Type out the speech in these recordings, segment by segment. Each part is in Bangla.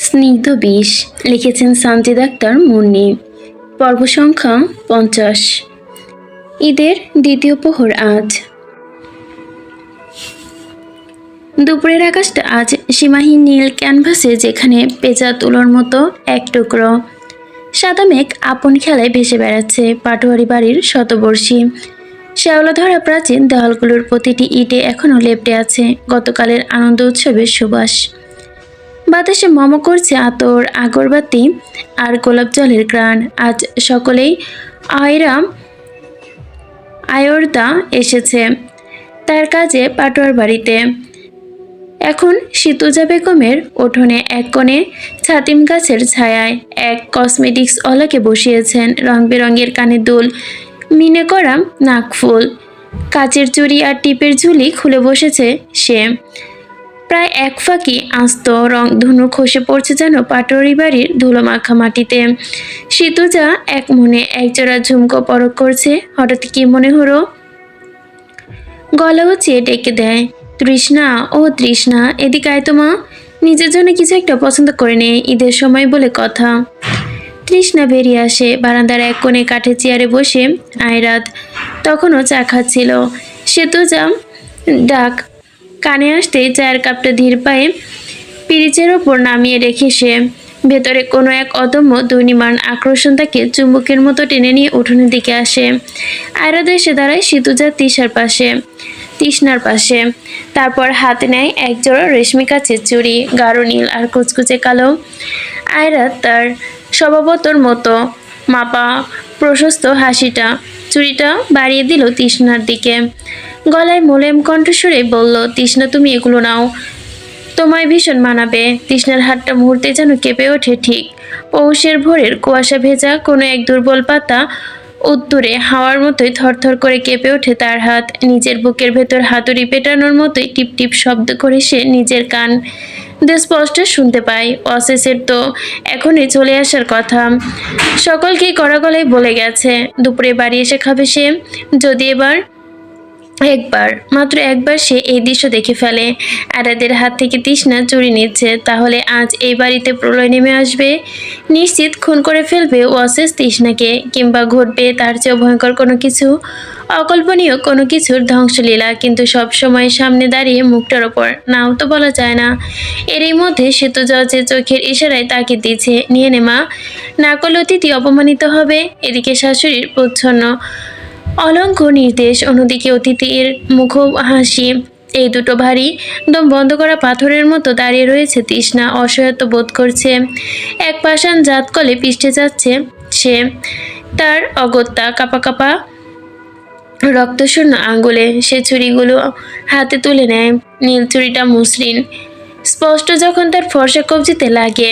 স্নিগ্ধ বিষ লিখেছেন সানজিদ আক্তার মুন্নি। পর্ব সংখ্যা 50। ঈদের দ্বিতীয় প্রহর আজ। দুপুরের আকাশটা আজ সীমাহীন নীল ক্যানভাসে, যেখানে পেঁচা তুলোর মতো এক টুকরো সাদা মেঘ আপন খেলায় ভেসে বেড়াচ্ছে পাটোয়ারি বাড়ির শতবর্ষী শ্যাওলা ধরা প্রাচীন দেওয়ালগুলোর প্রতিটি ইটে এখনও লেপ্টে আছে গতকালের আনন্দ উৎসবের সুবাস। বাতাসে মম করছে আতর, আগরবাতি আর গোলাপ জলের ঘ্রাণ। আজ সকলেই আয়রদা এসেছে তার কাজে পাটোয়ার বাড়িতে। এখন শীতুজা বেগমের উঠোনে এক কোণে ছাতিম গাছের ছায়ায় এক কসমেটিক্স ওয়ালাকে বসিয়েছেন রং বেরঙের কানের দুল, মিনে করা নাকফুল, কাচের চুড়ি আর টিপের ঝুলি খুলে বসেছে সে। প্রায় এক ফাঁকি আস্ত রং ধনু খসে পড়ছে যেন পাটোয়ারি বাড়ির ধুলো মাখা মাটিতে। শীতুজা এক মনে একজোড়া ঝুমকো পরক করছে। হঠাৎ কি মনে হলো, গলা উঁচিয়ে ডেকে দেয়, তৃষ্ণা, ও তৃষ্ণা, এদিকে আয় তো মা, নিজের জন্য কিছু একটা পছন্দ করে নে, ঈদের সময় বলে কথা। তৃষ্ণা বেরিয়ে আসে। বারান্দার এক কোণে কাঠের চেয়ারে বসে আয়রাত তখনও চা খাচ্ছিল। শীতুজা ডাক কানে আসতেই চায়ের কাপটা ধীর পায়ে পিরিচের ওপর নামিয়ে রেখে সে ভেতরে কোনো এক অদম্য দুর্নিমান আকর্ষণ তাকে চুম্বকের মতো টেনে নিয়ে উঠোনের দিকে আসে। আয়রাত এসে দাঁড়ায় শীতুজা তৃষ্ণার পাশে। তারপর হাতে নেয় এক জোড়া রেশমি কাচের চুড়ি, গাঢ় নীল আর কুচকুচে কালো। আয়রাত তার স্বভাবতর মতো মাপা প্রশস্ত হাসিটা চুড়িটা বাড়িয়ে দিল তৃষ্ণার দিকে। গলায় মোলেম কণ্ঠস্বরে বলল, তৃষ্ণা, তুমি এগুলো নাও, তোমায় ভীষণ মানাবে। তৃষ্ণার হাতটা মুহূর্তে যেন কেঁপে ওঠে, ঠিক পৌষের ভোরের কুয়াশা ভেজা কোনো এক দুর্বল পাতা উত্তুরে হাওয়ার মতোই থরথর করে কেঁপে ওঠে তার হাত। নিজের বুকের ভেতর হাতুড়ি পেটানোর মতোই টিপ টিপ শব্দ করে সে নিজের কান দিয়ে স্পষ্ট শুনতে পায়। অশেষের তো এখনই চলে আসার কথা, সকলকেই কড়া গলায় বলে গেছে দুপুরে বাড়ি এসে খাবে সে। যদি মাত্র একবার সে এই দৃশ্য দেখে ফেলে, আরাদের হাত থেকে তৃষ্ণা চুরি নিচ্ছে, তাহলে আজ এই বাড়িতে প্রলয় নেমে আসবে। নিশ্চিত খুন করে ফেলবে ওয়াসেস তৃষ্ণাকে, কিংবা ঘটবে তার চেয়েও ভয়ঙ্কর কোনো কিছু, অকল্পনীয় কোনো কিছুর ধ্বংসলীলা। কিন্তু সব সময় সামনে দাঁড়িয়ে মুখটার ওপর নাও তো বলা যায় না। এরই মধ্যে শীতুজা যে চোখের ইশারায় তাকিয়ে দিয়েছে, নিয়ে নে মা, না করলে অতিথি অপমানিত হবে। এদিকে শাশুড়ির প্রচ্ছন্ন অলঙ্ঘ নির্দেশ, অন্যদিকে অতিথির মুখ হাসি। এই দুটো ভারী দম বন্ধ করা পাথরের মতো দাঁড়িয়ে রয়েছে তৃষ্ণা, অসহায়ত্ব বোধ করছে। এক পাষাণ জাত কলে পিষ্টে যাচ্ছে সে, তার অগত্যা কাঁপা কাঁপা রক্তশূন্য আঙ্গুলে সে চুড়িগুলো হাতে তুলে নেয়। নীল চুড়িটা মসৃণ স্পষ্ট যখন তার ফর্সা কবজিতে লাগে,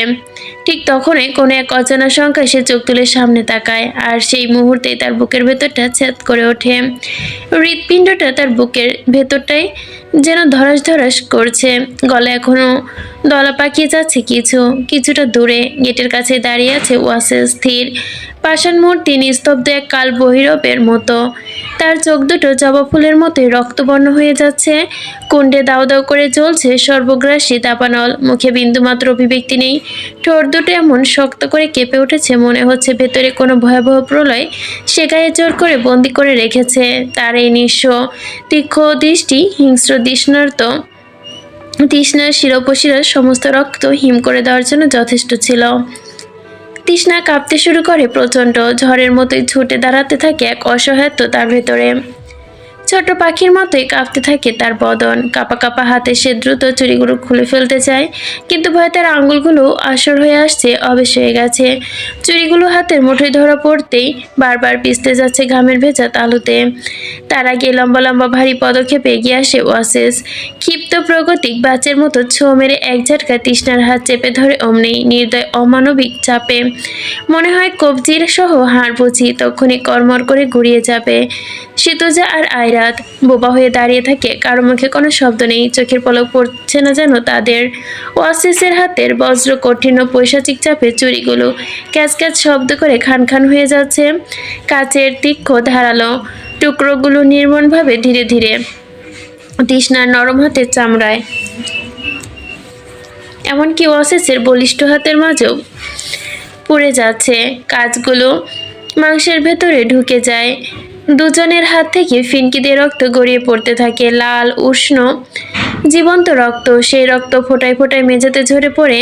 ঠিক তখনই কোনো এক অজানা সংখ্যায় সে চোখ তুলে সামনে তাকায়, আর সেই মুহূর্তেই তার বুকের ভেতরটা ছেদ করে ওঠে। হৃৎপিণ্ডটা তার বুকের ভেতরটাই যেন ধরাস ধরাস করছে। গলা এখনো দলা পাকিয়ে যাচ্ছে কিছুটা দূরে। গেটের কাছে দাঁড়িয়ে আছে ওয়াসেস, স্থির পাষাণ মূর্তি, নিস্তব্ধ এক কাল বহিরবের মতো। তার চোখ দুটো জবা ফুলের মতোই রক্তবর্ণ হয়ে যাচ্ছে, কুণ্ডে দাউ দাউ করে জ্বলছে সর্বগ্রাসী দাবানল। মুখে বিন্দুমাত্র অভিব্যক্তি নেই, ঠোঁট দুটো এমন শক্ত করে কেঁপে উঠেছে, মনে হচ্ছে ভেতরে কোনো ভয়াবহ প্রলয় সে গায়ে জোর করে বন্দি করে রেখেছে। তার এই নিঃস্ব তীক্ষ্ণ দৃষ্টি হিংস্র তৃষ্ণার শিরোপশিরার সমস্ত রক্ত হিম করে দেওয়ার জন্য যথেষ্ট ছিল। তৃষ্ণা কাঁপতে শুরু করে প্রচণ্ড, ঝড়ের মতোই ছুটে দাঁড়াতে থাকে এক অসহায়ত্ব তার ভেতরে। ছোট পাখির মতোই কাঁপতে থাকে তার বদন। কাঁপা কাঁপা হাতে সে দ্রুত চুড়িগুলো খুলে ফেলতে চায়, কিন্তু ভয়ে তার আঙুলগুলো আসর হয়ে আসছে, অবেশ হয়ে গেছে। চুড়িগুলো হাতের মুঠোয় ধরা পড়তেই বারবার পিছতে যাচ্ছে ঘামের ভেজা তালুতে। তার আগে লম্বা লম্বা ভারী পদক্ষেপে এগিয়ে আসে ওয়াসেস, ক্ষিপ্ত প্রগতিক বাচ্চার মতো ছোঁ মেরে এক ঝটকা তৃষ্ণার হাত চেপে ধরে অমনি নির্দয় অমানবিক চাপে। মনে হয় কবজির সহ হাড় বুঝি তখনই কড়মড় করে গুড়িয়ে যাবে। শীতুজা আর আয়রাত বোবা হয়ে দাঁড়িয়ে থাকে, কারো মুখে কোনো শব্দ নেই, চোখের পলক পড়ছে না যেন তাদের। ওয়াসিসের হাতের বজ্র কঠিন ও পৈশাচিক চাপে চুড়িগুলো ক্যাচ ক্যাচ শব্দ করে খান খান হয়ে যাচ্ছে। কাচের তীক্ষ্ণ ধারালো টুকরোগুলো নির্মমভাবে ধীরে ধীরে তৃষ্ণার নরম হাতের চামড়ায় এমনকি ওয়াসেসের বলিষ্ঠ হাতের মাঝেও পুড়ে যাচ্ছে। কাজগুলো মাংসের ভেতরে ঢুকে যায়। দুজনের হাত থেকে ফিনকিদের রক্ত গড়িয়ে পড়তে থাকে, লাল উষ্ণ জীবন্ত রক্ত। সেই রক্ত ফোঁটায় ফোঁটায় মেঝেতে ঝরে পড়ে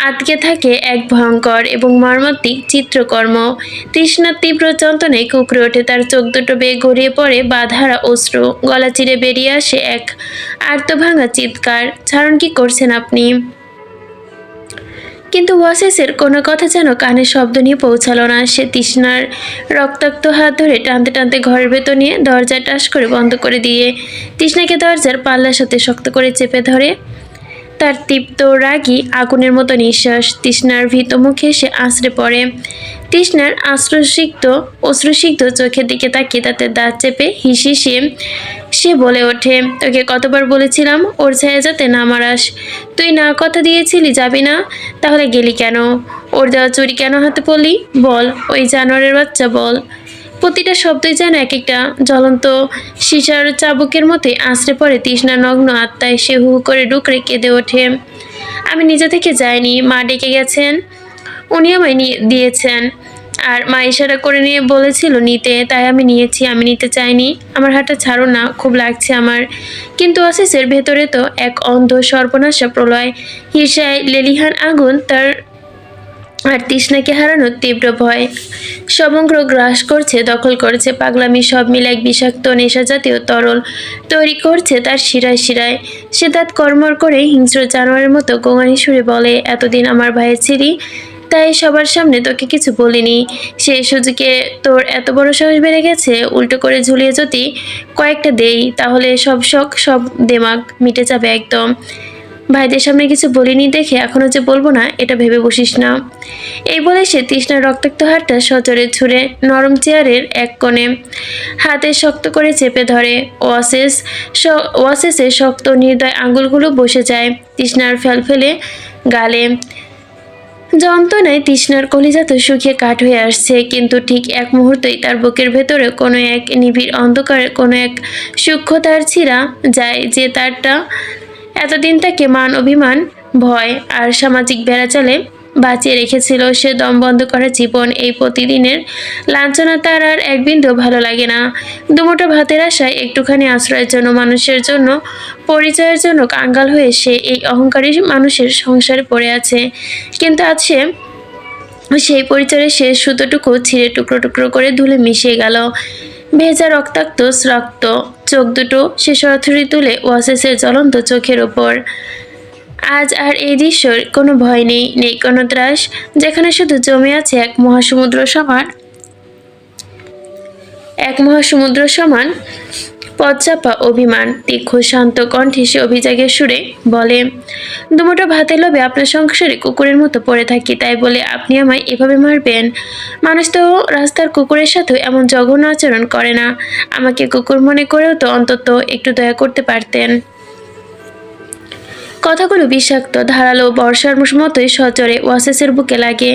আটকে থাকে এক ভয়ঙ্কর এবং মর্মান্তিক চিত্রকর্ম। তৃষ্ণার তীব্র যন্ত্রণায় কুঁকড়ে ওঠে তার চোখ দুটো বেয়ে গড়িয়ে পড়ে বাঁধারা অশ্রু। গলা চিরে বেরিয়ে আসে এক আর্তভাঙা চিৎকার, ছাড়ুন, কি করছেন আপনি? কিন্তু ওয়াসেসের কোনো কথা যেন কানে শব্দ নিয়ে পৌঁছালো না। সে তৃষ্ণার রক্তাক্ত হাত ধরে টানতে টানতে ঘরের ভেতর নিয়ে দরজা টাস করে বন্ধ করে দিয়ে তৃষ্ণাকে দরজার পাল্লার সাথে শক্ত করে চেপে ধরে। তার তীব্র রাগী আগুনের মতো নিঃশ্বাস তৃষ্ণার ভীত মুখে সে আছড়ে পড়ে। তৃষ্ণার অশ্রুসিক্ত চোখের দিকে তাকিয়ে তাতে দাঁত চেপে হিসিয়ে সে বলে ওঠে, তোকে কতবার বলেছিলাম ওর ছায়া যাতে না মারাস? তুই না কথা দিয়েছিলি যাবি না, তাহলে গেলি কেন? ওর দেওয়া চুরি কেন হাতে পড়লি? বল, ওই জানোয়ারের বাচ্চা, বল। প্রতিটা শব্দই যেন এক একটা জ্বলন্ত সীসার চাবুকের মতোই আছড়ে পড়ে তৃষ্ণা নগ্ন আত্মায়। সে হু করে ডুকরে কেঁদে ওঠে। আমি নিজে থেকে যাইনি, মা ডেকে গেছেন, উনি আমায় দিয়েছেন। আর মা ইশারা করে নিয়ে বলেছিল নিতে, তাই আমি নিয়েছি। আমি নিতে চাইনি। আমার হাতটা ছাড়ো না, খুব লাগছে আমার। কিন্তু অসিসের ভেতরে তো এক অন্ধ সর্বনাশা প্রলয়, হিংসায় লেলিহান আগুন, তার আর তৃষ্ণাকে হারানোর তীব্র ভয় সমগ্র গ্রাস করছে, দখল করেছে। পাগলামি সব মিলে এক বিষাক্ত নেশা জাতীয় তরল তৈরি করছে তার শিরায় শিরায়। সে দাঁত কর্মর করে হিংস্র জানোয়ারের মতো গোঙানি সুরে বলে, এতদিন আমার ভাইয়ের ছিলি, তাই সবার সামনে তোকে কিছু বলিনি। সেই সুযোগে তোর এত বড় সাহস বেড়ে গেছে। উল্টো করে ঝুলিয়ে যদি কয়েকটা দেই, তাহলে সব শখ সব দেমাগ মিটে যাবে একদম। ভাইদের সামনে কিছু বলিনি দেখে এখনো যে বলবো না, এটা ভেবে বসিস না। এই বলে সে তৃষ্ণার রক্তাক্ত হাতটা সজোরে ছুঁড়ে নরম চেয়ারের এক কোণে হাতে শক্ত করে চেপে ধরে। ওয়াসেসের শক্ত নির্দয় আঙুলগুলো বসে যায় তৃষ্ণার ফেলে গালে। যন্ত্রণায় তৃষ্ণার কলিজা তো শুকিয়ে কাঠ হয়ে আসছে, কিন্তু ঠিক এক মুহূর্তেই তার বুকের ভেতরে কোনো এক নিবিড় অন্ধকারে কোনো এক সূক্ষ্মতার ছিঁড়া যায়, যে তারটা এতদিন তাকে মান অভিমান, ভয় আর সামাজিক বেড়াচালে বাঁচিয়ে রেখেছিল। সে দম বন্ধ করা জীবন, এই প্রতিদিনের লাঞ্ছনা তার আর এক বিন্দু ভালো লাগে না। দুমুঠো ভাতের আশায়, একটুখানি আশ্রয়ের জন্য, মানুষের জন্য, পরিচয়ের জন্য কাঙ্গাল হয়ে সে এই অহংকারী মানুষের সংসারে পড়ে আছে। কিন্তু আজ সে সেই পরিচয়ের শেষ সুতোটুকু ছিঁড়ে টুকরো টুকরো করে ধুলে মিশিয়ে গেল ভেজা রক্তাক্ত রক্ত। চোখ দুটো সে সরাসরি তুলে ওয়াসেসের জ্বলন্ত চোখের ওপর। আজ আর এই দৃশ্যর কোনো ভয় নেই, নেই কোনো ত্রাস, যেখানে শুধু জমে আছে এক মহাসমুদ্র সমান পদচাপা অভিমান। তীক্ষ্ণ শান্ত কণ্ঠে সে অভিযোগের সুরে বলে, দুমুঠো ভাতের লোভে আপনার সংসারে কুকুরের মতো পড়ে থাকি, তাই বলে আপনি আমায় এভাবে মারবেন? মানুষ তো রাস্তার কুকুরের সাথেও এমন জঘন্য আচরণ করে না। আমাকে কুকুর মনে করেও তো অন্তত একটু দয়া করতে পারতেন। কথাগুলো বিষাক্ত, ধারালো বর্ষার মতোই সচরে ওয়াসেসের বুকে লাগে।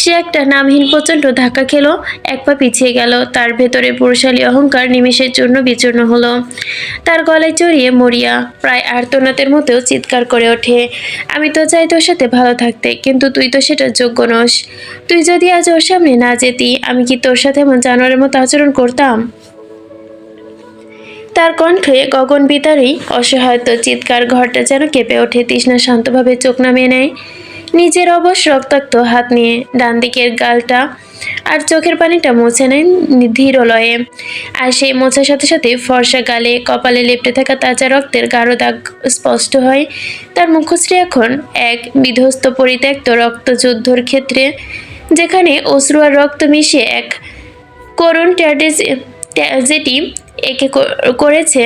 সে একটা নামহীন প্রচণ্ড ধাক্কা খেলো, এক পা পিছিয়ে গেল। তার ভেতরে পুরুষালী অহংকার নিমেষের জন্য বিচূর্ণ হলো। তার গলায় জড়িয়ে মরিয়া প্রায় আর্তনাদের মতোও চিৎকার করে ওঠে, আমি তো চাই তোর সাথে ভালো থাকতে, কিন্তু তুই তো সেটার যোগ্য নস। তুই যদি আজ ওর সামনে না যেতি, আমি কি তোর সাথে এমন জানোয়ারের মতো আচরণ করতাম? তার কণ্ঠে গগন বিতারী অসহায়ত্ব চিৎকার। ঘরটা যেন কেঁপে ওঠে। তৃষ্ণা শান্তভাবে চোখ নামিয়ে নেয় নিজের অবশ রক্তাক্ত হাত নিয়ে ডান দিকের গালটা আর চোখের পানিটা মুছে নেয় ধীর লয়ে। আর সেই মোছার সাথে সাথে ফর্সা গালে কপালে লেপ্টে থাকা তাজা রক্তের গাঢ় দাগ স্পষ্ট হয়। তার মুখশ্রী এখন এক বিধ্বস্ত পরিত্যক্ত রক্তযুদ্ধর ক্ষেত্রে, যেখানে অশ্রু আর রক্ত মিশিয়ে এক করুণ ট্র্যাজেডি একে করেছে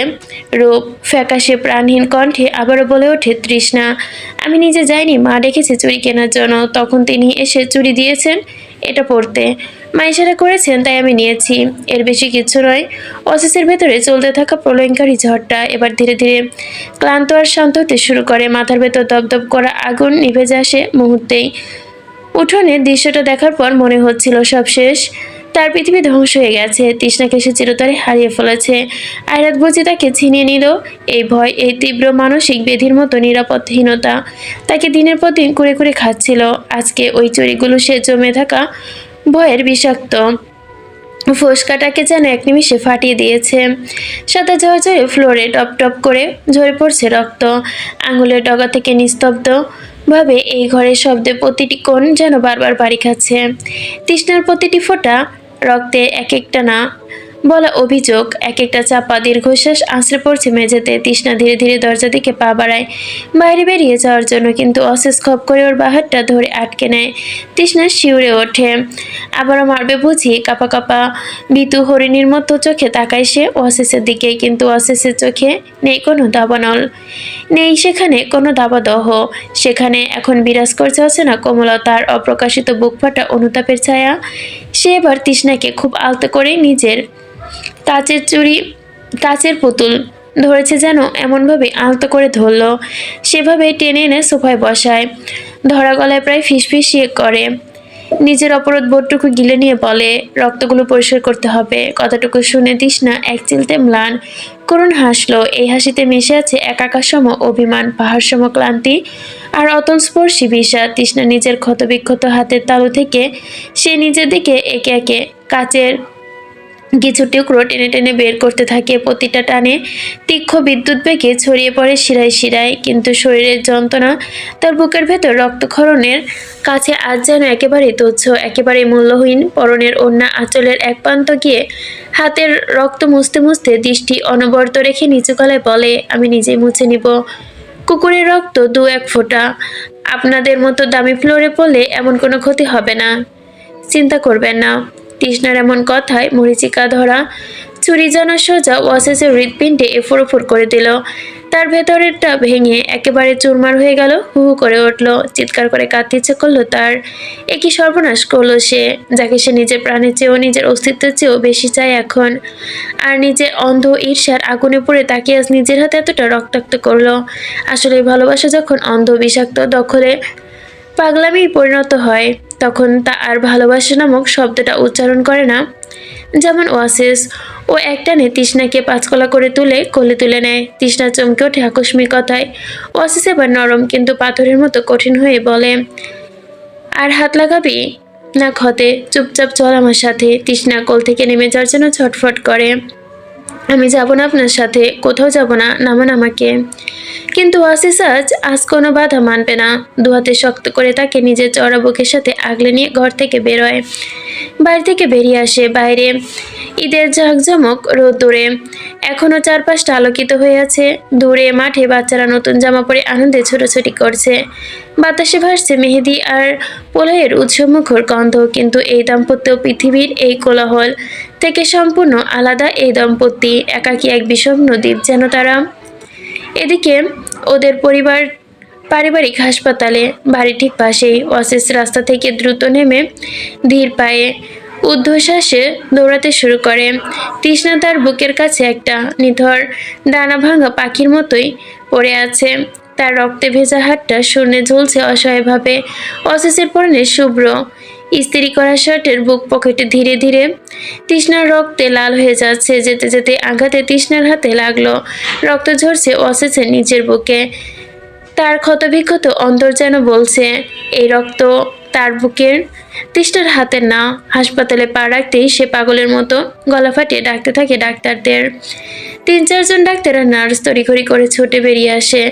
রূপ। ফ্যাকাশে প্রাণহীন কণ্ঠে আবারও বলে ওঠে তৃষ্ণা, আমি নিজে যাইনি, মা ডেকেছে চুরি কেনার জন্য, তখন তিনি এসে চুরি দিয়েছেন এটা পড়তে। মা ইশারা করেছেন, তাই আমি নিয়েছি, এর বেশি কিছু নয়। অফিসের ভেতরে চলতে থাকা প্রলয়ঙ্কারী ঝড়টা এবার ধীরে ধীরে ক্লান্ত আর শান্ত হতে শুরু করে। মাথার ভেতর দপদপ করা আগুন নিভে আসে মুহূর্তেই। উঠোনের দৃশ্যটা দেখার পর মনে হচ্ছিল সব শেষ। তার পৃথিবী ধ্বংস হয়ে গেছে। তৃষ্ণাকে সে চিরতরে হারিয়ে ফেলেছে। আয়রাত বুঝি তাকে ছিনিয়ে নিল। এই ভয়, এই তীব্র মানসিক ব্যাধির মতো নিরাপত্তাহীনতা তাকে দিনের পর দিন কুরে কুরে খাচ্ছিল। আজকে ওই চুরিগুলো সে জমে থাকা ভয়ের বিষাক্ত ফোসকাটাকে যেন এক নিমিষে ফাটিয়ে দিয়েছে। সাদা ঝরঝরে ফ্লোরে টপ টপ করে ঝরে পড়ছে রক্ত। আঙুলের ডগা থেকে নিস্তব্ধ ভাবে এই ঘরের শব্দে প্রতিটি কোণ যেন বারবার বাড়ি খাচ্ছে। তৃষ্ণার প্রতিটি ফোঁটা রক্তে এক একটা না বলা অভিযোগ, এক একটা চাপা দীর্ঘশ্বাস আছড়ে পড়ছে মেঝেতে। তৃষ্ণা ধীরে ধীরে দরজা দিকে পা বাড়ায় বাইরে বেরিয়ে যাওয়ার জন্য, কিন্তু অশেষ খপ করে ওর বাহারটা ধরে আটকে নেয়। তৃষ্ণা শিউরে ওঠে। আবারও মারবে বুঝি? কাপা কাপা ভীতু হরিণীর মতো চোখে তাকায় সে অশেষের দিকে, কিন্তু অশেষের চোখে নেই কোনো দাবানল, নেই সেখানে কোনো দাবাদহ। সেখানে এখন বিরাজ করছে অচেনা কোমলতার অপ্রকাশিত বুক ফাটা অনুতাপের ছায়া। সে এবার তৃষ্ণাকে খুব আলতো করে নিজের কাচের পুতুল ধরেছে, যেন এমনভাবে আলতো করে ধরল, সেভাবে টেনে এনে সোফায় বসায়। ধরা গলায় প্রায় ফিসফিসিয়ে করে নিজের অপরাধ বোধটুকু গিলে নিয়ে বলে, রক্তগুলো পরিষ্কার করতে হবে। কথাটুকু শুনে তৃষ্ণা এক চিলতে ম্লান করুণ হাসলো। এই হাসিতে মিশে আছে একাকারসম অভিমান, পাহাড়সম ক্লান্তি আর অতল স্পর্শী বিষাদ। তৃষ্ণা নিজের ক্ষতবিক্ষত হাতের তালু থেকে সে নিজের দিকে একে একে কাচের কিছু টুকরো টেনে টেনে বের করতে থাকে। প্রতিটা টানে তীক্ষ্ণ বিদ্যুৎ বেগে ছড়িয়ে পড়ে শিরায় শিরায়, কিন্তু শরীরের যন্ত্রণা তার বুকের ভেতর রক্তক্ষরণের কাছে আজ যেন একেবারেই তুচ্ছ, একেবারেই মূল্যহীন। পরনের ওড়না আঁচলের এক প্রান্ত গিয়ে হাতের রক্ত মুছতে মুছতে দৃষ্টি অনবরত রেখে নিচু গলায় বলে, আমি নিজেই মুছে নিব। কুকুরের রক্ত দু এক ফোঁটা, আপনাদের মতো দামি ফ্লোরে পড়লে এমন কোনো ক্ষতি হবে না, চিন্তা করবেন না। তৃষ্ণার এমন কথায় মরীচিকা ধরা ছুরি যেন সোজা ওয়াসেসের হৃৎপিণ্ডে এফোর করে দিল। তার ভেতরেরটা ভেঙে একেবারে চুরমার হয়ে গেল। হু হু করে উঠল, চিৎকার করে কাঁদতে ইচ্ছে করলো তার। একই সর্বনাশ করলো সে, যাকে সে নিজের প্রাণের চেয়েও নিজের অস্তিত্বের চেয়েও বেশি চায় এখন। আর নিজের অন্ধ ঈর্ষার আগুনে পড়ে তাকে আজ নিজের হাতে এতটা রক্তাক্ত করলো। আসলে ভালোবাসা যখন অন্ধ বিষাক্ত দখলে পাগলামি পরিণত হয়, তখন তা আর ভালোবাসা নামক শব্দটা উচ্চারণ করে না। যেমন ওয়াসিস, ও একটানে তৃষ্ণাকে পাঁচকলা করে কোলে তুলে নেয়। তৃষ্ণা চমকে ওঠে আকস্মিক কথায়। ওয়াসিস এবার নরম কিন্তু পাথরের মতো কঠিন হয়ে বলে, আর হাত লাগাবি না ক্ষতে, চুপচাপ চল আমার সাথে। তৃষ্ণা কোল থেকে নেমে যাওয়ার জন্য ছটফট করে, আমি যাব না আপনার সাথে, কোথাও যাব না, নামান আমাকে। কিন্তু ওয়াসিস আজ কোনো বাধা মানবে না। দুহাতে শক্ত করে তাকে নিজের চড়া বুকের সাথে আগলে নিয়ে ঘর থেকে বেরোয়। বাইরে থেকে বেরিয়ে আসে। বাইরে ঈদের ঝাঁকঝমক রোদ্দুরে এখনো চারপাশটা আলোকিত হয়ে আছে। দূরে মাঠে বাচ্চারা নতুন জামা পরে আনন্দে ছোটাছুটি করছে। বাতাসে ভাসছে মেহেদি আর পোলাইয়ের উৎসবমুখর গন্ধ। কিন্তু এই দাম্পত্য পৃথিবীর এই কোলাহল থেকে সম্পূর্ণ আলাদা। এই দম্পতি একাকী এক বিষণ্ণ দ্বীপ যেন তারা। এদিকে ওদের পারিবারিক হাসপাতালে, বাড়ি ঠিক পাশেই। ওয়াসিস রাস্তা থেকে দ্রুত নেমে ধীর পায়ে ঊর্ধ্বশ্বাসে দৌড়াতে শুরু করে। তৃষ্ণা তার বুকের কাছে একটা নিথর ডানা ভাঙা পাখির মতোই পড়ে আছে। তার রক্তে ভেজা হাতটা শূন্যে ঝুলছে অসহায়ভাবে। ওয়াসিসের পরনে শুভ্র ইস্ত্রি করা শার্টের বুক পকেটে ধীরে ধীরে তৃষ্ণার রক্তে লাল হয়ে যাচ্ছে। যেতে যেতে আঘাতে তৃষ্ণার হাতে লাগলো। রক্ত ঝরছে ওয়াসিসের নিচের বুকে। তার ক্ষতবিক্ষত অন্তর যেন বলছে, এই রক্ত তার বুকের। তৃষ্ণার হাতের না। হাসপাতালে পা রাখতেই সে পাগলের মতো গলা ফাটিয়ে ডাকতে থাকে ডাক্তারদের। 3-4 জন ডাক্তার আর নার্স তড়িঘড়ি করে ছুটে বেরিয়ে আসে।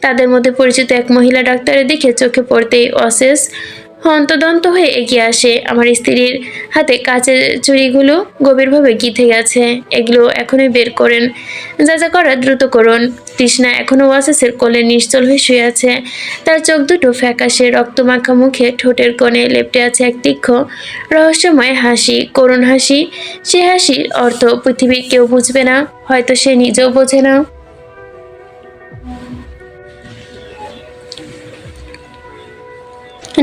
তাদের মধ্যে পরিচিত এক মহিলা ডাক্তারের দিকে চোখে পড়তেই অশেষ হন্তদন্ত হয়ে এগিয়ে আসে। আমার স্ত্রীর হাতে কাচের চুড়িগুলো গভীরভাবে গিথে গেছে, এগুলো এখনই বের করেন, যা যা করার দ্রুত করুন। তৃষ্ণা এখনো ওয়াসিসের কোলে নিশ্চল হয়ে শুয়ে আছে। তার চোখ দুটো ফ্যাকাশে, রক্তমাখা মুখে ঠোঁটের কোণে লেপ্টে আছে এক তীক্ষ্ণ রহস্যময় হাসি, করুণ হাসি। সে হাসির অর্থ পৃথিবীর কেউ বুঝবে না, হয়তো সে নিজেও বোঝে না।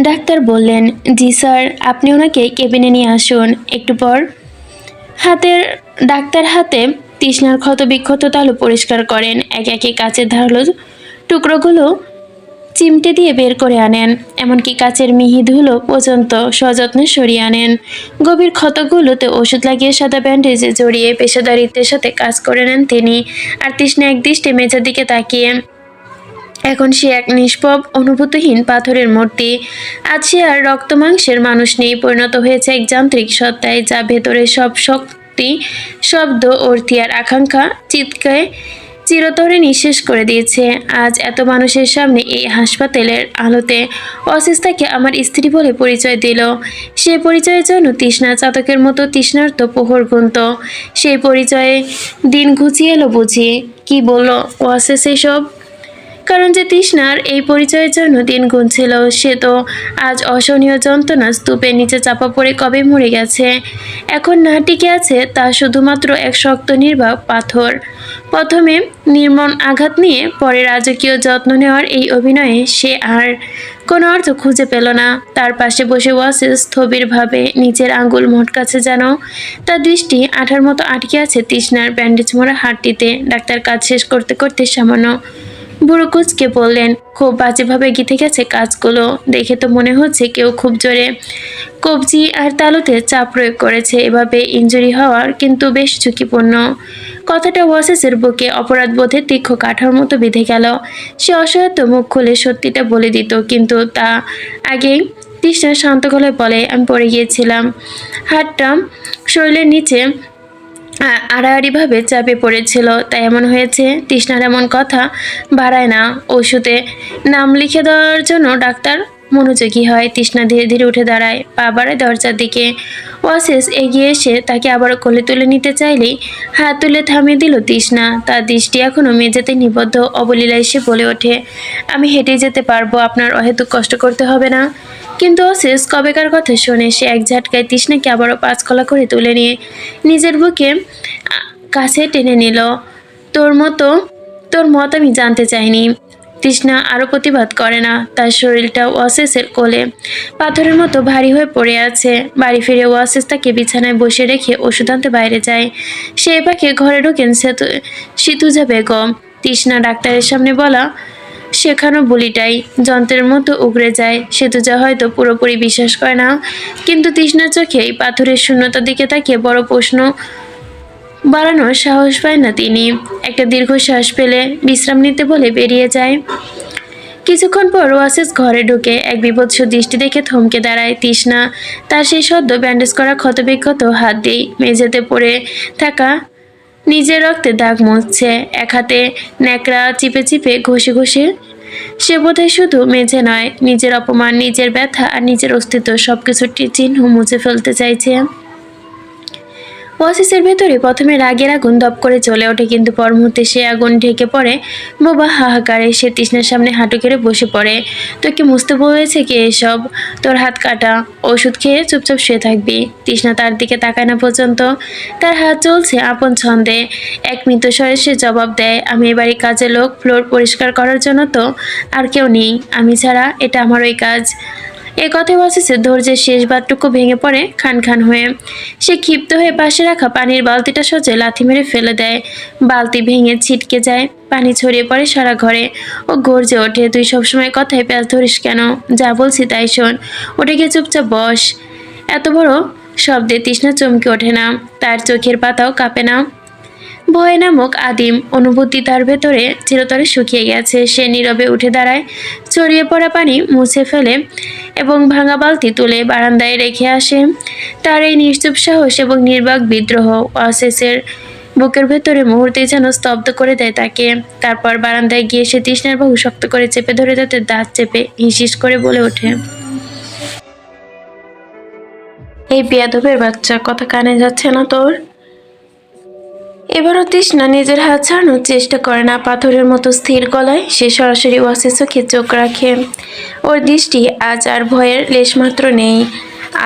ডাক্তার বললেন, জি স্যার, আপনি ওনাকে কেবিনে নিয়ে আসুন। একটু পর ডাক্তার হাতে তৃষ্ণার ক্ষত বিক্ষত তালু পরিষ্কার করেন। একে একে কাচের ধারালো টুকরোগুলো চিমটে দিয়ে বের করে আনেন, এমনকি কাচের মিহি ধুলো পর্যন্ত সযত্নে সরিয়ে আনেন। গভীর ক্ষতগুলোতে ওষুধ লাগিয়ে সাদা ব্যান্ডেজে জড়িয়ে পেশাদারিত্বের সাথে কাজ করে নেন তিনি। আর তৃষ্ণা একদৃষ্টে মেঝের দিকে তাকিয়ে। এখন সে এক নিষ্পব অনুভূতিহীন পাথরের মূর্তি। আজ সে আর রক্ত মাংসের মানুষ নেই, পরিণত হয়েছে এক যান্ত্রিক সত্তায়, যা ভেতরে সব শক্তি, শব্দ, অর্থী আর আকাঙ্ক্ষা চিৎকায় চিরতরে নিঃশেষ করে দিয়েছে। আজ এত মানুষের সামনে এই হাসপাতালের আলোতে অসিস তাকে আমার স্ত্রী বলে পরিচয় দিল। সে পরিচয়ের জন্য তৃষ্ণা চাতকের মতো তৃষ্ণার্ত প্রহর গুনত। সেই পরিচয়ে দিন ঘুচিয়ে এলো বুঝি? কি বলল ওয়াসিস এসব? কারণ যে তৃষ্ণার এই পরিচয়ের জন্য দিন গুনছিল, সে তো আজ অসহনীয় যন্ত্রণা স্তূপের নিচে চাপা পড়ে কবে মরে গেছে। এখন না টিকে আছে তা শুধুমাত্র এক শক্ত নির্বাক পাথর। প্রথমে নির্মম আঘাত নিয়ে পরে রাজকীয় যত্ন নেওয়ার এই অভিনয়ে সে আর কোনো অর্থ খুঁজে পেল না। তার পাশে বসে ওয়াসিস স্থবিরভাবে নিচের আঙ্গুল মটকাছে, যেন তার দৃষ্টি আঠার মতো আটকে আছে তৃষ্ণার ব্যান্ডেজ মোড়া হাড়টিতে। ডাক্তার কাজ শেষ করতে করতে সামান্য বুড়ো কুচকে বললেন, খুব বাজেভাবে গেঁথে গেছে কাজগুলো। দেখে তো মনে হচ্ছে কেউ খুব জোরে কবজি আর তালুতে চাপ প্রয়োগ করেছে। এভাবে ইনজুরি হওয়ার কিন্তু বেশ ঝুঁকিপূর্ণ। কথাটা ওয়াসিসের বুকে অপরাধ বোধের তীক্ষ্ণ কাঠার মতো বেঁধে গেল। সে অসহায়ত্ব মুখ খুলে সত্যিটা বলে দিত, কিন্তু তা আগেই তৃষ্ণা শান্ত গলায় বলে, আমি পড়ে গিয়েছিলাম। হাতটা শরীরের নিচে আড়াআড়িভাবে চাপে পড়েছিল, তাই এমন হয়েছে। তৃষ্ণার এমন কথা বাড়ায় না। ওষুধে নাম লিখে দেওয়ার জন্য ডাক্তার মনোযোগী হয়। তৃষ্ণা ধীরে ধীরে উঠে দাঁড়ায়, পা বাড়ায় দরজার দিকে। ওয়াসিস এগিয়ে এসে তাকে আবারও কোলে তুলে নিতে চাইলেই হাত তুলে থামিয়ে দিল তৃষ্ণা। তার দৃষ্টি এখনো মেঝেতে নিবদ্ধ। অবলীলায় সে বলে ওঠে, আমি হেঁটে যেতে পারবো, আপনার অহেতুক কষ্ট করতে হবে না। কিন্তু ওয়াসিস কবেকার কথা শোনে। সে এক ঝাটকায় তৃষ্ণাকে আবারও পাঁচকলা করে তুলে নিয়ে নিজের বুকে কাছে টেনে নিল। তোর মত আমি জানতে চাইনি। তৃষ্ণা আরও প্রতিবাদ করে না। তার শরীরটা ওয়াসিসের কোলে পাথরের মতো ভারী হয়ে পড়ে আছে। বাড়ি ফিরে ওয়াসিস তাকে বিছানায় বসে রেখে ওষুধ আনতে বাইরে যায়। সেই পাখি ঘরে ঢোকেন সিতুজা বেগম। তৃষ্ণা ডাক্তারের সামনে বলা শেখানো বলিটাই যন্ত্রের মতো উগড়ে যায়। সেতুজা হয়তো পুরোপুরি বিশ্বাস করে না, কিন্তু তৃষ্ণার চোখে এই পাথরের শূন্যতার দিকে তাকিয়ে বড় প্রশ্ন বাড়ানোর সাহস পায় না তিনি। একটা দীর্ঘশ্বাস ফেলে বিশ্রাম নিতে বলে বেরিয়ে যায়। কিছুক্ষণ পর ওয়াসিস ঘরে ঢুকে এক বিভৎস দৃষ্টি দেখে থমকে দাঁড়ায়। তৃষ্ণা তার সেই সদ্য ব্যান্ডেজ করা ক্ষতবিক্ষত হাত দিয়ে মেঝেতে পড়ে থাকা নিজের রক্তে দাগ মুছছে। এক হাতে ন্যাকড়া চিপে চিপে ঘষে ঘষে সে বোধহয় শুধু মেঝে নয়, নিজের অপমান, নিজের ব্যথা আর নিজের অস্তিত্ব সবকিছুর চিহ্ন মুছে ফেলতে চাইছে। ওয়াসিসের ভেতরে প্রথমে রাগের আগুন দপ করে জ্বলে ওঠে, কিন্তু পর মুহূর্তে সে আগুন ঢেকে পড়ে বোবা হাহাকারে। সে তৃষ্ণার সামনে হাঁটু কেড়ে বসে পড়ে। তোকে মুছতে বলেছে কে এসব? তোর হাত কাটা। ওষুধ খেয়ে চুপচাপ শুয়ে থাকবি। তৃষ্ণা তার দিকে তাকায় না পর্যন্ত। তার হাত চলছে আপন ছন্দে। এক মৃতস্বরে সে জবাব দেয়, আমি এবারই কাজের লোক, ফ্লোর পরিষ্কার করার জন্য তো আর কেউ নেই। আমি ছাড়া এটা আমারই কাজ। এ কথায় ওয়াসিসের ধৈর্যের শেষ বাতটুকু ভেঙে পড়ে খান খান হয়ে। সে ক্ষিপ্ত হয়ে পাশে রাখা পানির বালতিটা সোজা লাথি মেরে ফেলে দেয়। বালতি ভেঙে ছিটকে যায়, পানি ছড়িয়ে পড়ে সারা ঘরে। ও গর্জে ওঠে, তুই সবসময় কথায় প্যাঁচ ধরিস কেন? যা বলছি তাই শোন, উঠে গিয়ে চুপচাপ বস। এত বড় শব্দে তৃষ্ণা চমকে ওঠে না, তার চোখের পাতাও কাঁপে না। ভয় নামক আদিম অনুভূতি তার ভেতরে চিরতরে শুকিয়ে গেছে। সে নীরবে উঠে দাঁড়ায়, ছড়িয়ে পড়া পানি মুছে ফেলে এবং ভাঙা বালতি তুলে বারান্দায় রেখে আসে। তার এই নিশ্চুপ সাহস এবং নির্বাক বিদ্রোহ ওয়াসিসের বুকের ভেতরে মুহূর্তেই যেন স্তব্ধ করে দেয় তাকে। তারপর বারান্দায় গিয়ে সে তৃষ্ণার বাহু শক্ত করে চেপে ধরে তাতে দাঁত চেপে হিসিস করে বলে ওঠে, এই বেয়াদবের বাচ্চা, কথা কানে যাচ্ছে না তোর? এবারও তৃষ্ণা নিজের হাত ছাড়ানোর চেষ্টা করে না। পাথরের মতো স্থির গলায় সে সরাসরি ওয়াসিস চোখে চোখ রাখে। ওর দৃষ্টি আজ আর ভয়ের লেশমাত্র নেই।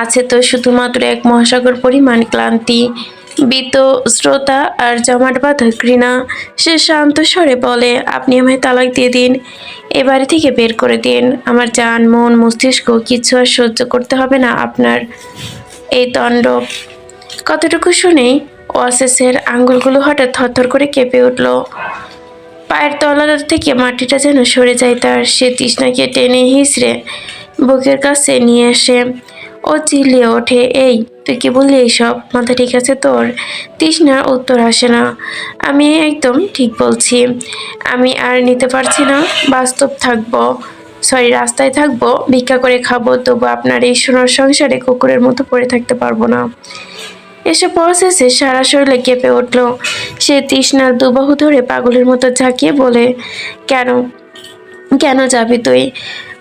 আছে তো শুধুমাত্র এক মহাসাগর পরিমাণ ক্লান্তি, বীতশ্রোতা আর জমাট বাঁধা ঘৃণা। সে শান্ত স্বরে বলে, আপনি আমায় তালাক দিয়ে দিন, এ বাড়ি থেকে বের করে দিন। আমার জান, মন, মস্তিষ্ক কিচ্ছু আর সহ্য করতে হবে না আপনার এই তাণ্ডব। কতটুকু শুনেই ওয়াসিসের আঙ্গুলগুলো হঠাৎ থরথর করে কেঁপে উঠল। পায়ের তলা থেকে মাটিটা যেন সরে যায় তার। সে তৃষ্ণাকে টেনে হিঁচড়ে বুকের কাছে নিয়ে আসে। ও চিল্লিয়ে ওঠে, এই তুই কি বললি এইসব? মাথা ঠিক আছে তোর? তৃষ্ণার উত্তর আসে না। আমি একদম ঠিক বলছি। আমি আর নিতে পারছি না। বাস্তব থাকবো, রাস্তায় থাকবো, ভিক্ষা করে খাবো, তবু আপনার এই সোনার সংসারে কুকুরের মতো পড়ে থাকতে পারবো না। এসব প্রসেসে সারা শরীরে কেঁপে উঠল। সে তৃষ্ণার দুবাহু ধরে পাগলের মতো ঝাঁকিয়ে বলে, কেন কেন যাবি তুই?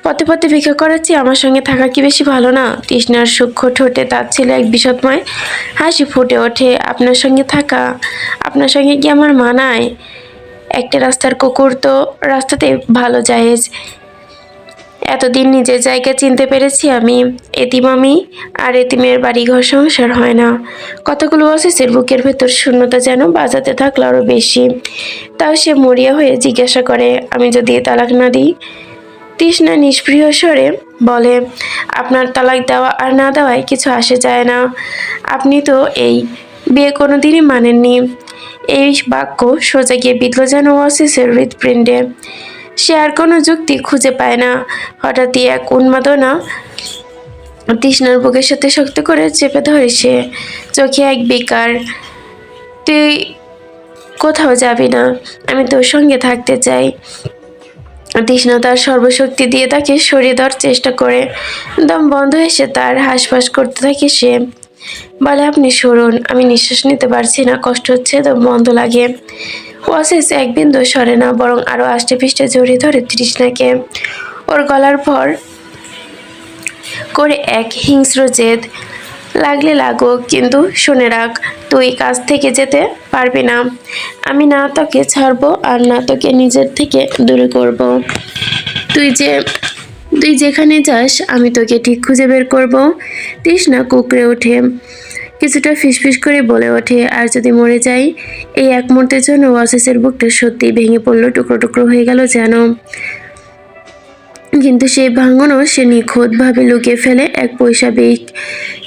পথে পথে ভিক্ষা করাচ্ছি, আমার সঙ্গে থাকা কি বেশি ভালো না? তৃষ্ণার সূক্ষ্ম ঠোঁটে তার ছেলে এক বিষদময় হাসি ফুটে ওঠে। আপনার সঙ্গে থাকা? আপনার সঙ্গে কি আমার মানায়? একটা রাস্তার কুকুর তো রাস্তাতে ভালো জায়েজ। এতদিন নিজের জায়গা চিনতে পেরেছি আমি। এতিম আমি, আর এতিমের বাড়িঘর সংসার হয় না। কথাগুলো অসিসের বুকের ভেতর শূন্যতা যেন বাজাতে থাকলো আরো বেশি। তাও সে মরিয়া হয়ে জিজ্ঞাসা করে, আমি যদি তালাক না দিই? তৃষ্ণা নিষ্প্রিয় স্বরে বলে, আপনার তালাক দেওয়া আর না দেওয়ায় কিছু আসে যায় না। আপনি তো এই বিয়ে কোনোদিনই মানেননি। এই বাক্য সোজা গিয়ে বিঁধল যেন অসিসের হৃৎপিণ্ডে। সে আর কোনো যুক্তি খুঁজে পায় না। হঠাৎই এক উন্মাদনা তৃষ্ণার বুকের সাথে শক্ত করে চেপে ধরে সে। চোখে এক বিকার, তুই কোথাও যাবি না, আমি তোর সঙ্গে থাকতে চাই। তৃষ্ণা তার সর্বশক্তি দিয়ে তাকে সরিয়ে দেওয়ার চেষ্টা করে। দম বন্ধ এসে তার হাঁসফাঁস করতে থাকে সে। বলে, আপনি সরুন, আমি নিঃশ্বাস নিতে পারছি না, কষ্ট হচ্ছে, দম বন্ধ লাগে। ওয়াসিস এক বিন্দু সরে না, বরং আরো আষ্টে পৃষ্ঠে জড়িয়ে ধরে তৃষ্ণাকে। ওর গলার ভর করে এক হিংস্র জেদ, লাগলে লাগুক, কিন্তু শুনে রাখ, তুই কাছ থেকে যেতে পারবি না। আমি না তোকে ছাড়বো আর না তোকে নিজের থেকে দূরে করব। তুই যেখানে যাস আমি তোকে ঠিক খুঁজে বের করব। তৃষ্ণা কুকড়ে ওঠে, কিছুটা ফিসফিস করে বলে ওঠে, আর যদি মরে যাই? এই এক মুহূর্তের জন্য ওয়াসিসের বুকটা সত্যি ভেঙে পড়লো, টুকরো টুকরো হয়ে গেল যেন। কিন্তু সেই ভাঙনও সে নিখুঁতভাবে লুকিয়ে ফেলে এক পয়সা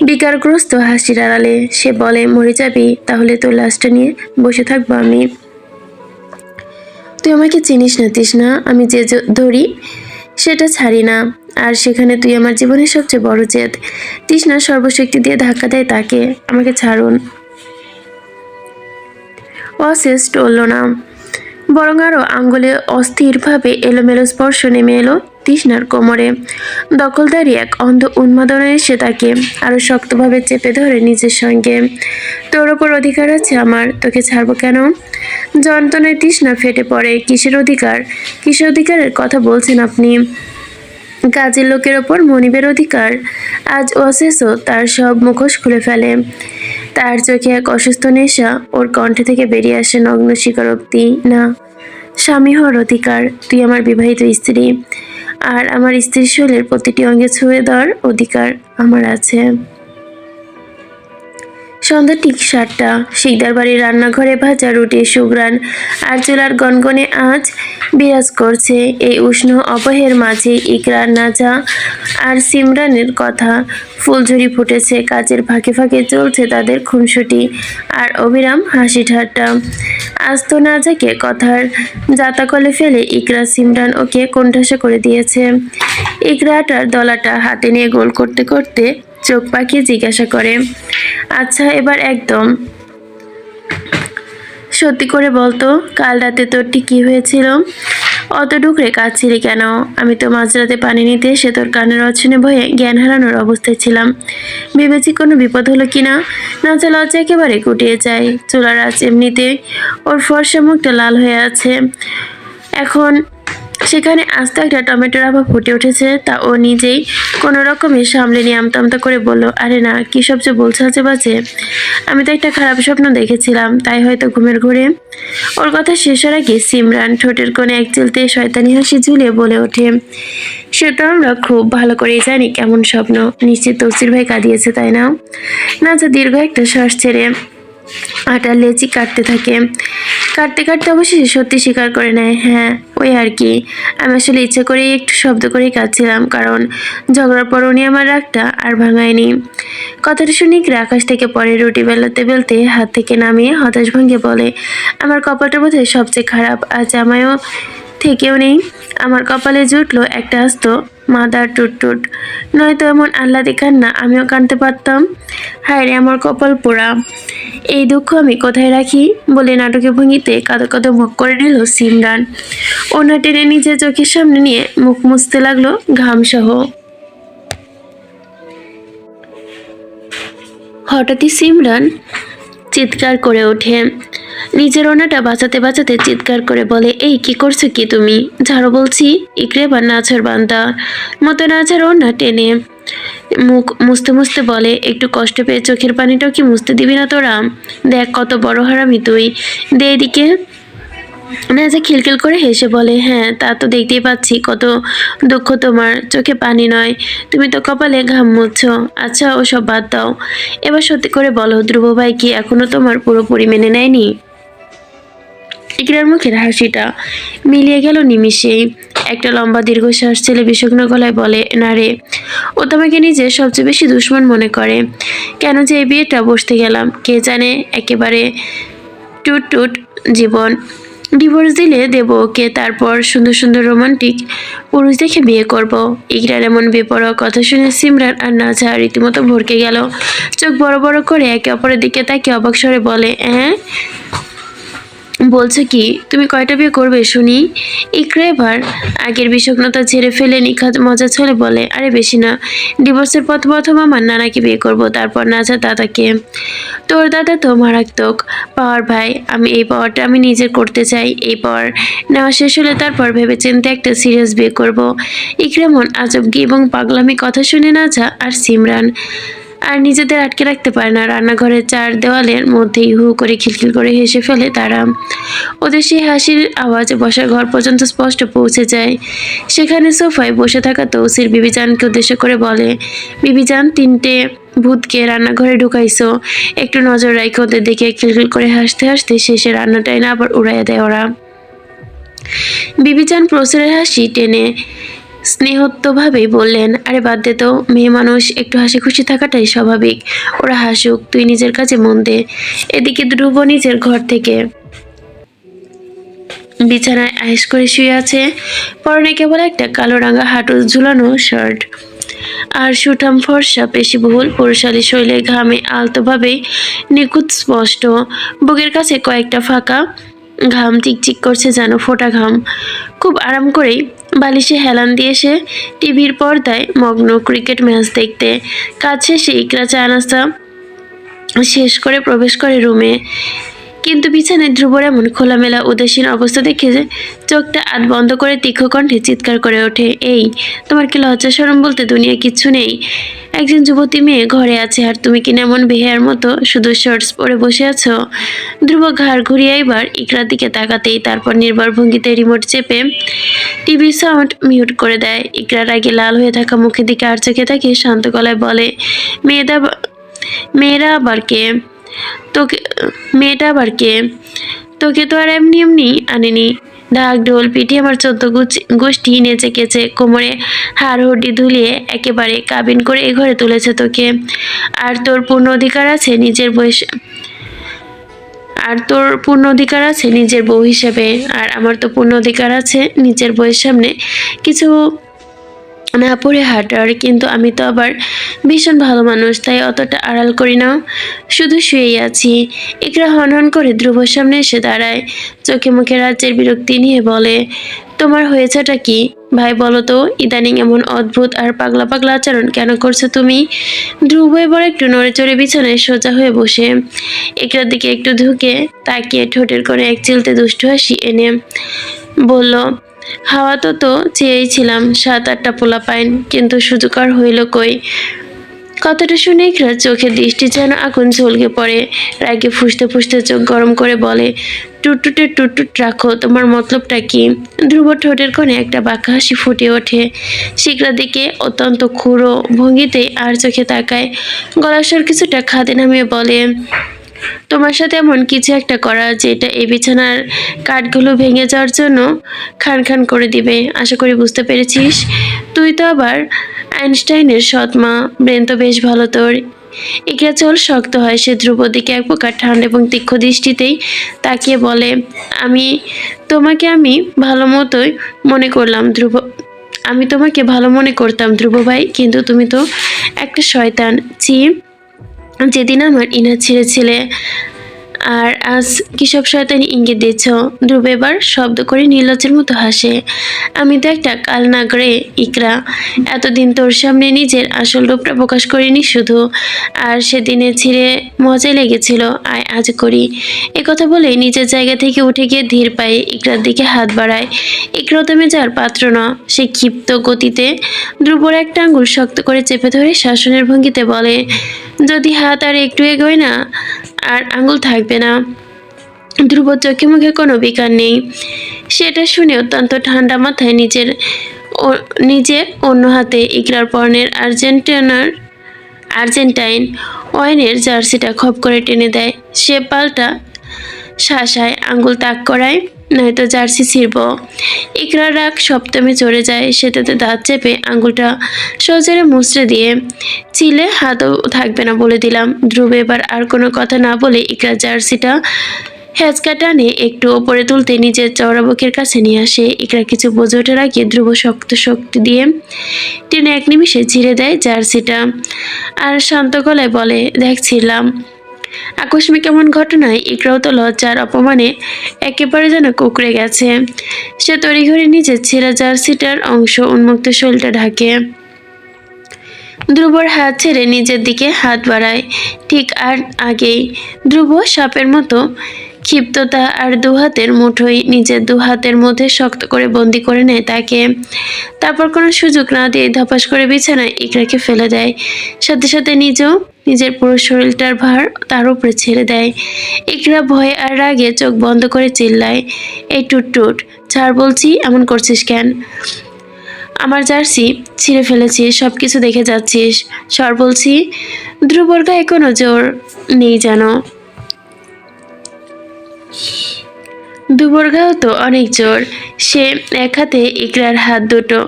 বিকারগ্রস্ত হাসির আড়ালে। সে বলে, মরে যাবি? তাহলে তোর লাশটা নিয়ে বসে থাকবো আমি। তুই আমাকে চিনিস না তৃষ্ণা, আমি যে ধরি সেটা ছাড়ি না। আর সেখানে তুই আমার জীবনের সবচেয়ে বড় জেদ। তৃষ্ণা সর্বশক্তি দিয়ে ধাক্কা দেয় তাকে। আমাকে ছাড়ুন। অশেষ টলল না, বরং আরো আঙ্গুলে অস্থিরভাবে এলোমেলো স্পর্শ নেমে এলো তৃষ্ণার কোমরে। দখলদারি এক অন্ধ উন্মাদনা এসে তাকে আরো শক্তভাবে চেপে ধরে নিজের সঙ্গে। তোর ওপর অধিকার আছে আমার, তোকে ছাড়বো কেন? যন্ত্রণায় তৃষ্ণা ফেটে পড়ে। কিসের অধিকার? কিসের অধিকারের কথা বলছেন আপনি? কাজের লোকের ওপর মনিবের অধিকার? আজ অশেষও তার সব মুখোশ খুলে ফেলে। তার চোখে এক অসুস্থ নেশা, ওর কণ্ঠে থেকে বেরিয়ে আসে নগ্ন স্বীকারোক্তি, না, স্বামী হওয়ার অধিকার। তুই আমার বিবাহিত স্ত্রী, আর আমার স্ত্রীর শরীরের প্রতিটি অঙ্গে ছুঁয়ে দেওয়ার অধিকার আমার আছে। সন্ধ্যা ঠিক 7টা। শিকদার বাড়ির রান্নাঘরে ভাজা রুটির সুঘ্রাণ আর চুলার গনগনে আঁচ বিরাজ করছে। এই উষ্ণ অপহের মাঝে ইকরার, নাজা আর সিমরানের কথা ফুলঝুরি ফুটেছে। কাজের ফাঁকে ফাঁকে চলছে তাদের খুনসুটি আর অবিরাম হাসি ঠাট্টা। আস্ত নাজাকে কথার জাতাকলে ফেলে ইকরা সিমরান ওকে কোণঠাসা করে দিয়েছে। ইকরাটার দলাটা হাতে নিয়ে গোল করতে করতে চোখ পাকিয়ে জিজ্ঞাসা করে, আচ্ছা এবার একদম সত্যি করে বলতো, কাল রাতে তোর ঠিক কি হয়েছিল? অত ডুকরে কাঁদছিলি কেন? আমি তো মাঝরাতে পানি নিতে এসে তোর কানের অচেনে ভয়ে জ্ঞান হারানোর অবস্থায় ছিলাম। ভেবেছি কোনো বিপদ হলো কিনা। নাচা লজ্জা একেবারে গুটিয়ে যায়। চুলার আঁচ এমনিতে ওর ফর্সা মুখটা লাল হয়ে আছে, এখন সেখানে আস্তে একটা টমেটোর আভা ফুটে উঠেছে। তা ও নিজেই কোনো রকমে সামলে নিয়ে আমতা করে বলল, আরে না, কী সব যে বলছে আজে বাজে। আমি তো একটা খারাপ স্বপ্ন দেখেছিলাম, তাই হয়তো ঘুমের ঘোরে। ওর কথা শেষ হওয়ার আগে সিমরান ঠোঁটের কোণে এক চিলতে শয়তানি হাসি ঝুলিয়ে বলে ওঠে, সে তো আমরা খুব ভালো করেই জানি কেমন স্বপ্ন। নিশ্চিত তফসির ভাই কাঁদিয়েছে, তাই না? নাজা দীর্ঘ একটা শ্বাস ছেড়ে আটার লেচি কাটতে থাকে। কাটতে কাটতে অবশেষে সত্যি স্বীকার করে নেয়, হ্যাঁ ওই আর কি, আমি আসলে ইচ্ছে করেই একটু শব্দ করেই কাটছিলাম, কারণ ঝগড়ার পর উনি আমার রাগটা আর ভাঙায়নি। কথাটা শুনে ইকরা আকাশ থেকে পরে রুটি বেলাতে বেলতে হাত থেকে নামিয়ে হতাশ ভঙ্গে বলে, আমার কপালটা বোধহয় সবচেয়ে খারাপ, আর জামাইও থেকেও নেই। আমার কপালে জুটলো একটা আস্ত মাদার টুটটুট, নয়তো এমন আহ্লাদে কান্না আমিও কানতে পারতাম। হায় রে আমার কপাল পোড়া, এই দুঃখ আমি কোথায় রাখি বলে নাটকের ভঙ্গিতে কাঁদো কাঁদো মুখ করে নিল সিমরান। ওনা টেনে নিজের চোখের সামনে নিয়ে মুখ মুছতে লাগলো ঘাম সহ। হঠাৎই সিমরান চিৎকার করে ওঠে, নিজের ওনাটা বাঁচাতে বাঁচাতে চিৎকার করে বলে, এই কি করছো কি তুমি, ঝাড়ো বলছি। ইকরে বা নাছর বান্দা মতো নাছার ওনা টেনে মুখ মুছতে মুছতে বলে, একটু কষ্ট পেয়ে চোখের পানিটাও কি মুছতে দিবি না তোরা, দেখ কত বড় হারামি তুই, দে এদিকে। নাজা খিলখিল করে হেসে বলে, হ্যাঁ তা তো দেখতেই পাচ্ছি, কত দুঃখ তোমার, চোখে পানি নয়, তুমি তো কপালে ঘাম মুছছ। আচ্ছা ওসব বাদ দাও, এবার সত্যি করে বলো ধ্রুব ভাই কি এখনো তোমার পুরোপুরি মেনে নেয়নি? ইকরার মুখের হাসিটা মিলিয়ে গেল নিমিষেই। একটা লম্বা দীর্ঘশ্বাস ছেলে বিষগ্ন গলায় বলে, না রে, ও তোমাকে নিজের সবচেয়ে বেশি দুশ্মন মনে করে। কেন যে এই বিয়েটা বসতে গেলাম কে জানে, একেবারে টুট টুট জীবন। ডিভোর্স দিলে দেবো ওকে, তারপর সুন্দর সুন্দর রোমান্টিক পুরুষ দেখে বিয়ে করব। ইকরার এমন বেপরোয়া কথা শুনে সিমরান আর নাজা রীতিমতো ভরকে গেল। চোখ বড় বড় করে একে অপরের দিকে তাকিয়ে অবাক স্বরে বলে, হ্যাঁ বলছো কি, তুমি কয়টা বিয়ে করবে শুনি? ইকরা এবার আগের বিষগ্নতা ঝেড়ে ফেলে নিখাত মজা ছলে বলে, আরে বেশি না, ডিভোর্সের পর প্রথম আমার নানাকে বিয়ে করব, তারপর নাজার দাদাকে। তোর দাদা তো মারাত্মক পাওয়ার ভাই, আমি এই পাওয়ারটা আমি নিজের করতে চাই। এই পাওয়ার নেওয়া শেষ হলে তারপর ভেবেচিন্তে একটা সিরিয়াস বিয়ে করব। ইকরা মন আজবগি এবং পাগলামি কথা শুনে নাজা আর সিমরান আর নিজেদের আটকে রাখতে পারে না। রান্নাঘরের চার দেওয়ালের মধ্যেই হু করে খিলখিল করে হেসে ফেলে তারা। ওদের সেই হাসির আওয়াজ বসার ঘর পর্যন্ত স্পষ্ট পৌঁছে যায়। সেখানে সোফায় বসে থাকা তৌসির বিবিজানকে উদ্দেশ্য করে বলে, বিবিজান, তিনটে ভূতকে রান্নাঘরে ঢুকাইছো, একটু নজর রাখো ওদের দিকে। খিলখিল করে হাসতে হাসতে শেষে রান্নাটাই না আবার উড়াইয়া দেয় ওরা। বিবিজান প্রসরের হাসি টেনে স্নেহত্বভাবেই বললেন, আরে বাদ দে তো, মেয়ে মানুষ একটু হাসি খুশি থাকাটাই স্বাভাবিক, ওরা হাসুক, তুই নিজের কাজে মন দে। এদিকে ধ্রুব নিজের ঘর থেকে বিছানায় আয়েশ করে শুয়ে আছে, পরনে কেবল একটা কালো রাঙা হাঁটু ঝুলানো শার্ট আর সুঠাম ফর্সা পেশিবহুল পুরুষালী শৈলের ঘামে আলতোভাবে নিখুঁত স্পষ্ট। বুকের কাছে কয়েকটা ফাঁকা ঘাম চিকচিক করছে যেন ফোঁটা ঘাম। খুব আরাম করেই বালিশে হেলান দিয়ে সে টিভির পর্দায় মগ্ন ক্রিকেট ম্যাচ দেখতে। কাজ শেষে ইকরা চা নাস্তা শেষ করে প্রবেশ করে রুমে, কিন্তু বিছানায় ধ্রুবর এমন খোলামেলা উদাসীন অবস্থা দেখে যে চোখটা আধ বন্ধ করে তীক্ষ্ণ কণ্ঠে চিৎকার করে ওঠে, এই তোমার কি লজ্জা শরম বলতে দুনিয়া কিচ্ছু নেই? একজন যুবতী মেয়ে ঘরে আছে আর তুমি কিনা এমন বেহায়ার মতো শুধু শর্টস পরে বসে আছো। ধ্রুব ঘাড় ঘুরিয়ে এবার ইকরার দিকে তাকাতেই তারপর নির্ভর ভঙ্গিতে রিমোট চেপে টিভি সাউন্ড মিউট করে দেয়। ইকরার আগে লাল হয়ে থাকা মুখের দিকে আর চোখে তাকিয়ে শান্ত গলায় বলে, মেয়েরা আবার কে? তোকে মেয়েটা আবার কে? তোকে তো আর এমনি এমনি আনেনি। ঢাক ঢোল পিটিয়ে আমার 14 গোষ্ঠী নেচে কেচে কোমরে হাড় হুড্ডি ধুলিয়ে একেবারে কাবিন করে এ ঘরে তুলেছে তোকে। আর তোর পূর্ণ অধিকার আছে নিজের বয়স আর তোর পূর্ণ অধিকার আছে নিজের বউ হিসেবে, আর আমার তো পূর্ণ অধিকার আছে নিজের বউয়ের সামনে কিছু না পড়ে হাঁটার। কিন্তু আমি তো আবার ভীষণ ভালো মানুষ, তাই অতটা আড়াল করি না, শুধু শুয়েই আছি। ইকরা হন হন করে ধ্রুবর সামনে এসে দাঁড়ায়, চোখে মুখে রাজ্যের বিরক্তি নিয়ে বলে, তোমার হয়েছেটা কি ভাই বলো তো, ইদানিং এমন অদ্ভুত আর পাগলা পাগলা আচরণ কেন করছো তুমি? ধ্রুব এবার একটু নড়ে চড়ে বিছানায় সোজা হয়ে বসে ইকরার দিকে একটু ধুকে তাকিয়ে ঠোঁটের কোণে এক চিলতে দুষ্টু হাসি এনে বলল, হাওয়া তো চেয়েছিলাম 7-8টা পোলাপাইন, কিন্তু সুযোগ আর হইল কই। কথাটা শুনে ইকরা চোখের দৃষ্টি যেন আগুন ঝলকে পড়ে, রাগে ফুসতে ফুসতে চোখ গরম করে বলে, টুটটুটে টুটটুট রাখো, তোমার মতলবটা কি? ধ্রুব ঠোঁটের কোণে একটা বাঁকা হাসি ফুটে ওঠে, শিকরার দিকে অত্যন্ত ক্ষুরো ভঙ্গিতে আর চোখে তাকায়, গলার স্বর কিছুটা খাদে নামিয়ে বলে, তোমার সাথে এমন কিছু একটা করা যেটা এই বিছানার কাঠগুলো ভেঙে যাওয়ার জন্য খান খান করে দিবে। আশা করি বুঝতে পেরেছিস। তুই তো আবার আইনস্টাইনের সৎ মা, ব্রেন তো বেশ ভালো তোর। ইকরা চোল শক্ত হয়, সে ধ্রুবর দিকে এক প্রকার ঠান্ডা এবং তীক্ষ্ণ দৃষ্টিতেই তাকিয়ে বলে, আমি ভালো মতোই মনে করলাম ধ্রুব, আমি তোমাকে ভালো মনে করতাম ধ্রুব ভাই, কিন্তু তুমি তো একটা শয়তান। ছি, যেদিন আমার ইনার ছেড়েছিলে আর আজ কি সব শয়তানি ইঙ্গিত দিচ্ছ? ধ্রুব এবার শব্দ করে নির্লজ্জের মতো হাসে। আমি তো একটা কালনাগ রে ইকরা, এতদিন তোর সামনে নিজের আসল রূপটা প্রকাশ করিনি শুধু, আর সেদিনে ছিঁড়ে মজাই লেগেছিল, আয় আজ করি। কথা বলে নিজের জায়গা থেকে উঠে গিয়ে ধীর পায়ে ইকরার দিকে হাত বাড়ায়। ইকরা থেমে যাওয়ার পাত্র না, সে ক্ষিপ্ত গতিতে ধ্রুবর একটা আঙ্গুল শক্ত করে চেপে ধরে শাসনের ভঙ্গিতে বলে, যদি হাত আর একটু এগোয় না আর আঙ্গুল থাকবে না। ধ্রুবর চোখে মুখে কোনো বিকার নেই। সেটা শুনে অত্যন্ত ঠান্ডা মাথায় নিজের অন্য হাতে ইকরার পরনের আর্জেন্টাইন ওয়াইনের জার্সিটা খপ করে টেনে দেয়। সে পাল্টা শাসায়, আঙ্গুল তাক করায়, নয়তো জার্সি ছিঁড়ব। ইকরার রাগ সপ্তমে চড়ে যায়, সেটাতে দাঁত চেপে আঙ্গুলটা সজোরে মুচড়ে দিয়ে, চিলে হাতও থাকবে না বলে দিলাম। ধ্রুব এবার আর কোনো কথা না বলে ইকরার জার্সিটা হ্যাচকা টানে একটু ওপরে তুলতে নিজের চওড়া বুকের কাছে নিয়ে আসে। ইকরা কিছু বোঝে ওঠার আগে ধ্রুব শক্ত শক্তি দিয়ে টেনে এক নিমিষে ছিঁড়ে দেয় জার্সিটা আর শান্ত গলায় বলে, দেখ ছিঁড়লাম। আকস্মিক এমন ঘটনায় ইকরাও তো লজ্জার অপমানে একেবারে যেন কুঁকড়ে গেছে। সে তড়িঘড়ি নিজের ছেঁড়া জার্সিটার অংশ উন্মুক্ত শরীরটা ঢাকে। ধ্রুবর হাত ছেড়ে নিজের দিকে হাত বাড়ায়। ঠিক আর আগেই ধ্রুব সাপের মতো ক্ষিপ্ততা আর দুহাতের মুঠোই নিজের দুহাতের মধ্যে শক্ত করে বন্দি করে নেয় তাকে। তারপর কোনো সুযোগ না দিয়ে ধপাস করে বিছানায় ইকরাকে ফেলে দেয়। সাথে সাথে নিজেও নিজের পুরো শরীরটার ভার তার উপরে ছেড়ে দেয়। ইকরা ভয়ে আর রাগে চোখ বন্ধ করে চিল্লায়, এই টুট, ছাড় বলছি, এমন করছিস কেন? আমার জার্সি ছিঁড়ে ফেলেছিস, সব কিছু দেখে যাচ্ছিস, সর বলছি। ধ্রুবর গায়ে কোনো জোর নেই যেন। দুবর্গাও তো অনেক জোর। সে এক হাতে ইকরার হাত দুটো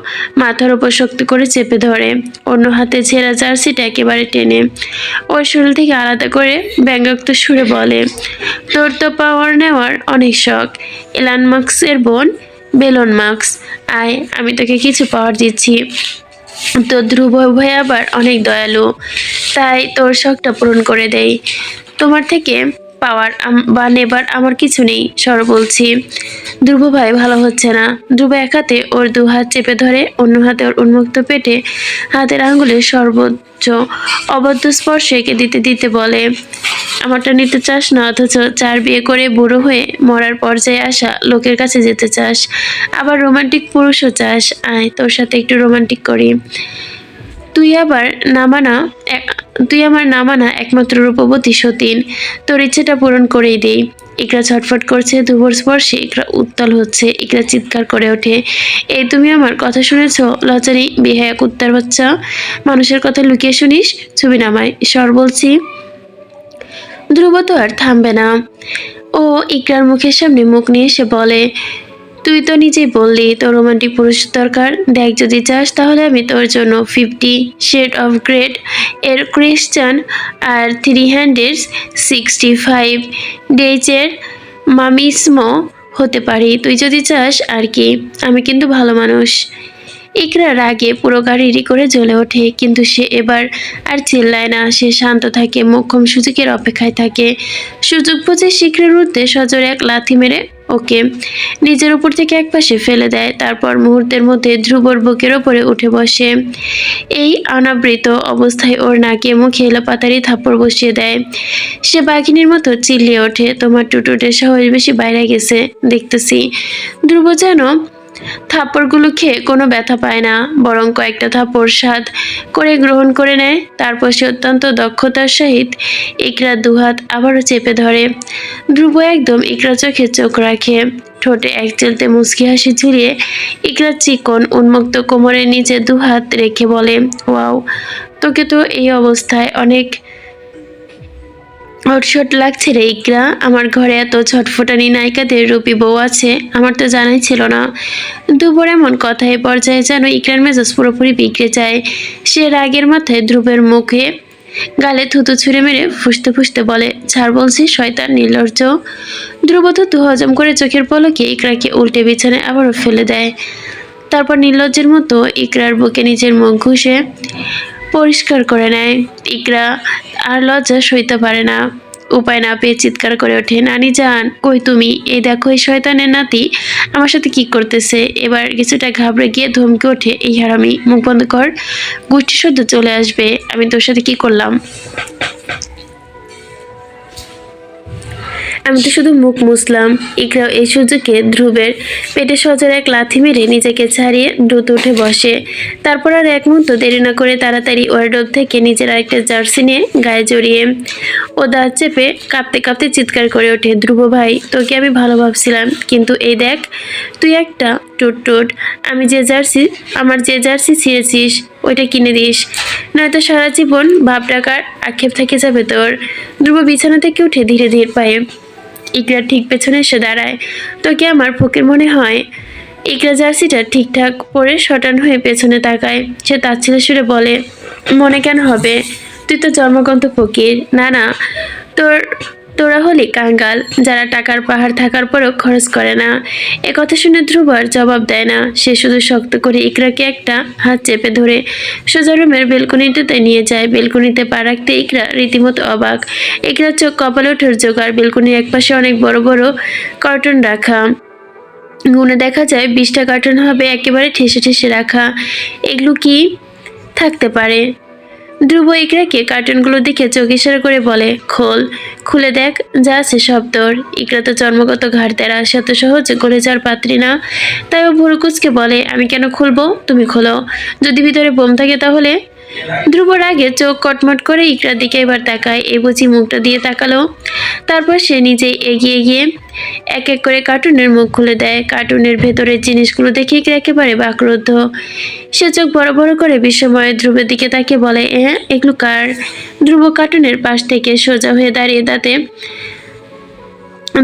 মাথার ওপর শক্ত করে চেপে ধরে, অন্য হাতে ছেঁড়া জার্সিটা একেবারে টেনে ওর শরীর থেকে আলাদা করে ব্যঙ্গাত্মক সুরে বলে, তোর তো পাওয়ার নেওয়ার অনেক শখ, এলান মার্কসের বোন বেলন মার্কস, আয় আমি তোকে কিছু পাওয়ার দিচ্ছি। তো ধ্রুব ভাই আবার অনেক দয়ালু, তাই তোর শখটা পূরণ করে দেই। তোমার থেকে পাওয়ার বা নেবার আমার কিছু নেই, সর বলছি। ধ্রুব ভাই ভালো হচ্ছে না। ধ্রুব এক হাতে ওর দু হাত চেপে ধরে, অন্য হাতে ওর উন্মুক্ত পেটে হাতের আঙ্গুলের সর্বোচ্চ অবাধ্য স্পর্শ এঁকে দিতে দিতে বলে, আমারটা নিতে চাস না, অথচ 4 বিয়ে করে বুড়ো হয়ে মরার পর্যায়ে আসা লোকের কাছে যেতে চাস, আবার রোমান্টিক পুরুষও চাস। আয় তোর সাথে একটু রোমান্টিক করি। তুই আমার নামানা একমাত্র রূপবতী সতীন, তোর ইচ্ছেটা পূরণ করেই দেই। ইকরা ছটফট করছে, ধ্রুবর স্পর্শে ইকরা উত্তাল হচ্ছে। ইকরা চিৎকার করে ওঠে, এই তুমি আমার কথা শুনেছ? লজ্জা নেই বেহায়া কুত্তার বাচ্চা, মানুষের কথা লুকিয়ে শুনিস? ছবি নামায়, সর বলছি। ধ্রুব তো আর থামবে না। ও ইকরার মুখের সামনে মুখ নিয়ে সে বলে, তুই তো নিজেই বললি তোর রোমান্টিক পুরুষ দরকার, দেখ যদি চাস তাহলে আমি তোর জন্য 50 শেড অফ গ্রেড এর ক্রিশ্চান আর 365 ডেজের মামিসমো হতে পারি, তুই যদি চাস আর কি। আমি কিন্তু ভালো মানুষ। ইকরা রাগে পুরো গাড়ি করে জ্বলে ওঠে, কিন্তু সে এবার আর চিল্লায় না। সে শান্ত থাকে, মোক্ষম সুযোগের অপেক্ষায় থাকে। সুযোগ বুঝে শিখরের ঊর্ধ্বে সজোরে এক লাথি মেরে ওকে নিজের উপর থেকে একপাশে ফেলে দেয়। তারপর মুহূর্তের মধ্যে ধ্রুবর বুকের ওপরে উঠে বসে। এই অনাবৃত অবস্থায় ওর নাকে মুখে এলোপাতাড়ি থাপ্পড় বসিয়ে দেয়। সে বাঘিনীর মতো চিল্লিয়ে ওঠে, তোমার টুটুটের সাহস বেশি বাইরে গেছে দেখতেছি। ধ্রুব যেন থাপ্পড়গুলো খেয়ে কোনো ব্যথা পায় না, বরং কয়েকটা থাপ্পড় স্বাদ করে গ্রহণ করে নেয়। তারপর সে অত্যন্ত দক্ষতার সহিত ইকরার দুহাত আবারও চেপে ধরে। ধ্রুব একদম ইকরা চোখে চোখ রাখে, ঠোঁটে এক চেলতে মুচকি হাসি ঝুলিয়ে ইকরার চিকন উন্মুক্ত কোমরে নিচে দুহাত রেখে বলে, ওয়াও, তোকে তো এই অবস্থায় অনেক হটশট লাগছে রে ইকরা, আমার ঘরে এত ছটফটানি নায়িকাদের রূপী বউ আছে, আমার তো জানাই ছিল না। দুপুর এমন কথায় পর্যায়ে যেন ইকরার মেজাজ পুরোপুরি বিগড়ে যায়। সে রাগের মাথায় ধ্রুবের মুখে গালে থুতু ছুঁড়ে মেরে ফুসতে ফুসতে বলে, ছাড় বলছি শয়তান নির্লজ্জ। ধ্রুব থুতু হজম করে চোখের পলকে ইকরাকে উল্টে বিছানায় আবারও ফেলে দেয়। তারপর নির্লজ্জের মতো ইকরার বুকে নিজের মুখ ঘুষে পরিষ্কার করে নেয়। ইকরা আর লজ্জা সইতে পারে না, উপায় না পেয়ে চিৎকার করে ওঠে, নানি জান কই তুমি? এই দেখো এই শয়তানের নাতি আমার সাথে কি করতেছে। এবার কিছুটা ঘাবড়ে গিয়ে ধমকে ওঠে, এই হারামি মুখ বন্ধ কর, গোষ্ঠী সদ্য চলে আসবে। আমি তোর সাথে কি করলাম? আমি তো শুধু মুখ মুছলাম। ইকরাও এই সুযোগে ধ্রুবের পেটে সজোরে এক লাথি মেরে নিজেকে ছাড়িয়ে দ্রুত উঠে বসে। তারপর আর এক মুহূর্ত দেরি না করে তাড়াতাড়ি ওয়ার্ডরোব থেকে নিজের আরেকটা জার্সি নিয়ে গায়ে জড়িয়ে ও দাঁত চেপে কাঁপতে কাঁপতে চিৎকার করে ওঠে, ধ্রুব ভাই তোকে আমি ভালো ভাবছিলাম, কিন্তু এই দেখ তুই একটা টুট। আমার যে জার্সি ছিঁড়েছিস ওইটা কিনে দিস, নয়তো সারা জীবন ভাব টাকার আক্ষেপ থেকে যাবে তোর। ধ্রুব বিছানা থেকে উঠে ধীরে ধীরে পায়ে ইকরার ঠিক পেছনে এসে দাঁড়ায়। তোকে আমার ফকির মনে হয়? ইকরা জার্সিটা ঠিকঠাক পরে শটান হয়ে পেছনে তাকায়। সে তাচ্ছিল্যের সুরে বলে, মনে কেন হবে? তুই তো জন্মগত ফকির। না না, তোর তোরা হলি কাঙ্গাল, যারা টাকার পাহাড় থাকার পরেও খরচ করে না। এ কথা শুনে ধ্রুব আর জবাব দেয় না। সে শুধু শক্ত করে ইকরাকে একটা হাত চেপে ধরে সোজা রুমের বেলকনিতে নিয়ে যায়। বেলকনিতে পা রাখতে ইকরা রীতিমতো অবাক। ইকরার চোখ কপালে ওঠার জোগাড়। বেলকনির একপাশে অনেক বড় বড় কার্টুন রাখা, গুনে দেখা যায় 20টা কার্টুন হবে একেবারে ঠেসে ঠেসে রাখা। এগুলো কি থাকতে পারে? ধ্রুব ইকরাকে কার্টুনগুলোর দিকে চোখ ইশারা করে বলে, খোল, খুলে দেখ যা আছে সব তোর। ইকরা তো জন্মগত ঘাড়তেরা, সে তো সহজে গলে যাওয়ার পাত্রী না। তাই ও ভুরুকুচকে বলে, আমি কেন খুলবো? তুমি খোলো, যদি ভিতরে বোম থাকে তাহলে। ধ্রুবর আগে চোখ কটমট করে ইকরার দিকে এবার তাকায়, এই বুঝি মুখটা দিয়ে তাকালো। তারপর সে নিজেই এগিয়ে গিয়ে এক এক করে কার্টুনের মুখ খুলে দেয়। কার্টুনের ভেতরের জিনিসগুলো দেখে ইকরা একেবারে বাকরুদ্ধ। সে চোখ বড় বড় করে বিস্ময়ে ধ্রুবের দিকে তাকিয়ে বলে, এগুলো কার? ধ্রুব কার্টুনের পাশ থেকে সোজা হয়ে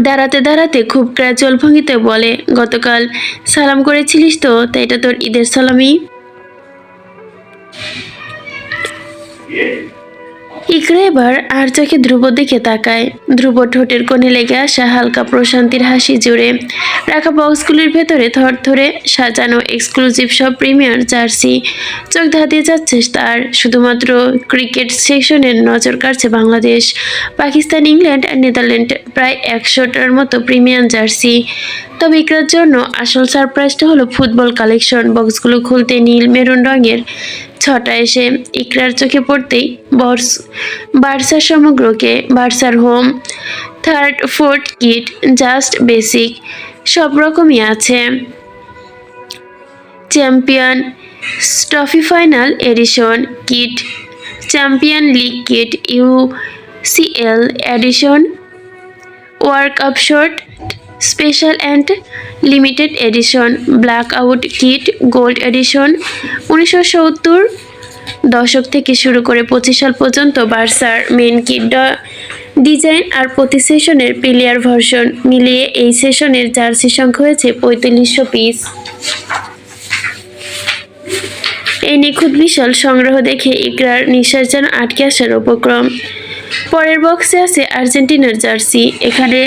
দাঁড়াতে দাঁড়াতে খুব ক্র্যাচুয়াল ভঙ্গিতে বলে, গতকাল সালাম করেছিলিস তো, তাই এটা তোর ঈদের সালামি? ইকরা এবার আর চোখে ধ্রুবর দিকে তাকায়। ধ্রুব ঠোঁটের কোণে লেগে আসা হালকা প্রশান্তির হাসি জুড়ে রাখা বক্সগুলির ভেতরে থরথরে সাজানো এক্সক্লুসিভ সব প্রিমিয়ার জার্সি। চোখ ধাঁধিয়ে যাচ্ছে তার। শুধুমাত্র ক্রিকেট সেকশনের নজর কাড়ছে বাংলাদেশ, পাকিস্তান, ইংল্যান্ড আর নেদারল্যান্ড, প্রায় 100টার মতো প্রিমিয়াম জার্সি। তবে ইকরার জন্য আসল সারপ্রাইজটা হলো ফুটবল কালেকশন। বক্সগুলো খুলতে নীল মেরুন রঙের ছটা এসে ইকরার চোখে পড়তেই বার্সার সমগ্রকে, বার্সার home, third, fourth kit, just basic সব রকমই আছে। Champion trophy final edition kit, champion league kit, UCL edition, work up short, special and limited edition, black out kit, gold edition. 1970 দশক থেকে শুরু করে 25 সাল পর্যন্ত বার্সার মেন কিট ডিজাইন আর প্রতি সেশনের প্লেয়ার ভার্সন মিলিয়ে এই সেশনের জার্সি সংখ্যা হয়েছে 4500 পিস। এই নিখুঁত বিশাল সংগ্রহ দেখে ইকরার নিঃশ্বাস যেন আটকে আসার উপক্রম। পরের বক্সে আছে আর্জেন্টিনার জার্সি। এখানে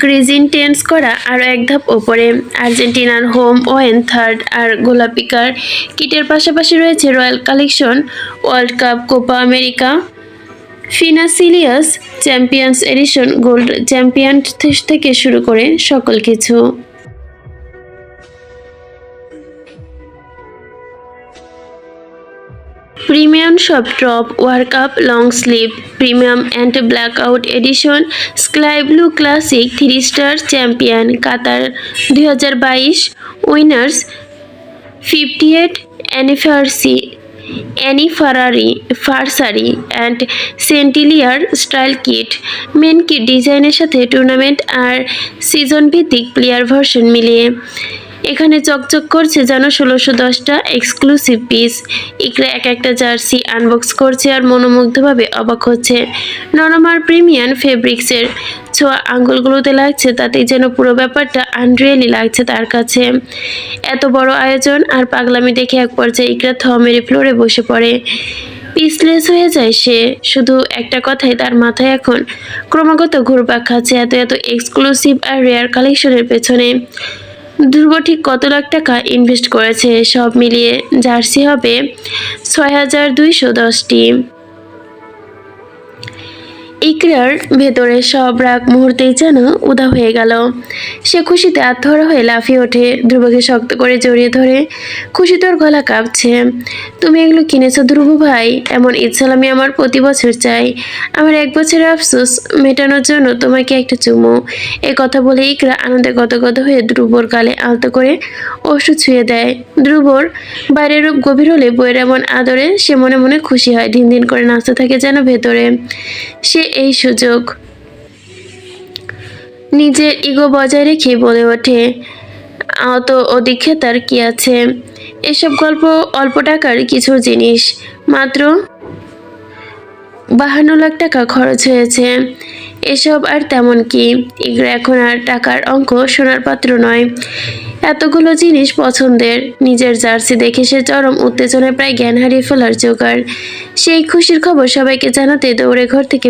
ক্রিজিন টেন্স করা আরও এক ধাপ ওপরে। আর্জেন্টিনার হোম ওয়েন থার্ড আর গোলাপিকার কিটের পাশাপাশি রয়েছে royal collection, world cup, Copa America, ফিনাসিলিয়াস, চ্যাম্পিয়ন্স এডিশন, গোল্ড চ্যাম্পিয়ন থেকে শুরু করে সকল কিছু। প্রিমিয়াম সব top, warm up, long sleeve, premium and black out edition, sky blue classic, 3 star, champion, Qatar 2022, winners, 58 anniversary and সেন্টিলিয়ার স্টাইল কিট। মেন কিট ডিজাইনের সাথে টুর্নামেন্ট আর সিজন ভিত্তিক প্লেয়ার ভার্সন মিলিয়ে এখানে চকচক করছে যেন 1610টা এক্সক্লুসিভ পিস। ইকরা এক একটা জার্সি আনবক্স করছে আর মনোমুগ্ধভাবে অবাক হচ্ছে। নরম আর প্রিমিয়াম ফেব্রিক্সের ছোঁয়া আঙ্গুলগুলোতে লাগছে, তাতেই যেন পুরো ব্যাপারটা আনরিয়েলি লাগছে তার কাছে। এত বড় আয়োজন আর পাগলামি দেখে এক পর্যায়ে ইকরা থ মেরে ফ্লোরে বসে পড়ে। পিসলেস হয়ে যায় সে। শুধু একটা কথাই তার মাথায় এখন ক্রমাগত ঘুরপাক খাচ্ছে, এত এত এক্সক্লুসিভ আর রেয়ার কালেকশনের পেছনে ধ্রুব ঠিক কত লাখ টাকা ইনভেস্ট করেছে। সব মিলিয়ে জার্সি হবে 6210টি। ইকরার ভেতরে সব রাগ মুহূর্তেই যেন উদা হয়ে গেল। সে খুশিতে আত্মহারা হয়ে লাফিয়ে ওঠে, ধ্রুবকে শক্ত করে জড়িয়ে ধরে। খুশি তোর গলা কাঁপছে। তুমি এগুলো কিনেছো ধ্রুব ভাই? এমন ইচ্ছালামি আমার প্রতি বছর চাই। আমার 1 বছরের আফসোস মেটানোর জন্য তোমাকে একটা চুমু। এ কথা বলে ইকরা আনন্দে গদগদ হয়ে ধ্রুবর গালে আলতো করে ওষুধ ছুঁয়ে দেয়। ধ্রুবর বাইরের রূপ গভীর হলে বইয়ের এমন আদরে সে মনে মনে খুশি হয়, দিন দিন করে নাচতে থাকে যেন ভেতরে। সে এই সুযোগ নিজের ইগো বজায় রেখে বলে ওঠে, অত অধিক্ষেতার কি আছে? এসব গল্প অল্প টাকার কিছু জিনিস, মাত্র 52 লাখ টাকা খরচ হয়েছে। এসব আর তেমন কি। ইগরা এখন আর টাকার অঙ্ক সোনার পাত্র নয়। এতগুলো জিনিস পছন্দের। নিজের জার্সি দেখে সে চরম উত্তেজনায় প্রায় জ্ঞান হারিয়ে ফেলার জোগাড়। সেই খুশির খবর সবাইকে জানাতে দৌড়ে ঘর থেকে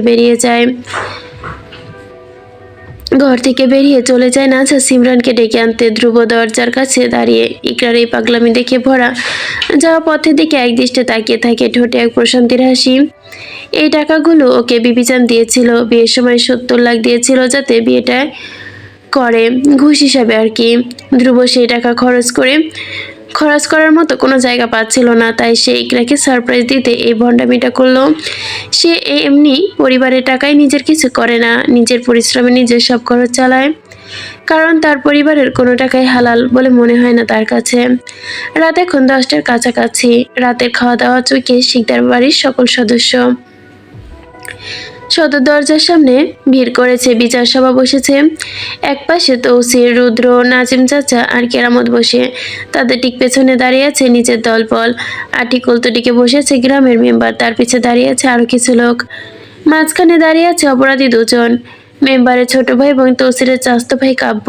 বেরিয়ে চলে যায় নাজা সিমরানকে ডেকে আনতে। ধ্রুব দরজার কাছে দাঁড়িয়ে ইকরার এই পাগলামি দেখে ভরা যাওয়া পথের দিকে একদৃষ্টে তাকিয়ে থাকে, ঠোঁটে এক প্রশান্তির হাসি। এই টাকাগুলো ওকে বিবিচান দিয়েছিল। বিয়ের সময় 70 লাখ দিয়েছিল যাতে বিয়েটা করে, ঘুষ হিসাবে আর কি। ধ্রুব সেই টাকা খরচ করার মতো কোনো জায়গা পাচ্ছিল না, তাই সে ইকরাকে সারপ্রাইজ দিতে এই ভণ্ডামিটা করলো। সে এমনি পরিবারের টাকায় নিজের কিছু করে না, নিজের পরিশ্রমে নিজের সব খরচ চালায়, কারণ তার পরিবারের কোনো টাকাই হালাল বলে মনে হয় না তার কাছে। রাত এখন 10টার কাছাকাছি। রাতের খাওয়া দাওয়া চুকে শিকদার বাড়ির সকল সদস্য সদর দরজার সামনে ভিড় করেছে। বিচার সভা বসেছে। এক পাশে তৌসির, রুদ্র, নাজিম চাচা আর কেরামত বসে। তাদের ঠিক পেছনে দাঁড়িয়ে আছে নিজের দলবল। আর ঠিক উল্টো দিকে বসেছে গ্রামের মেম্বার, তার পিছে দাঁড়িয়ে আছে আরো কিছু লোক। মাঝখানে দাঁড়িয়ে আছে অপরাধী দুজন, মেম্বারের ছোট ভাই এবং তৌসিরের চাস্তো ভাই কাব্য।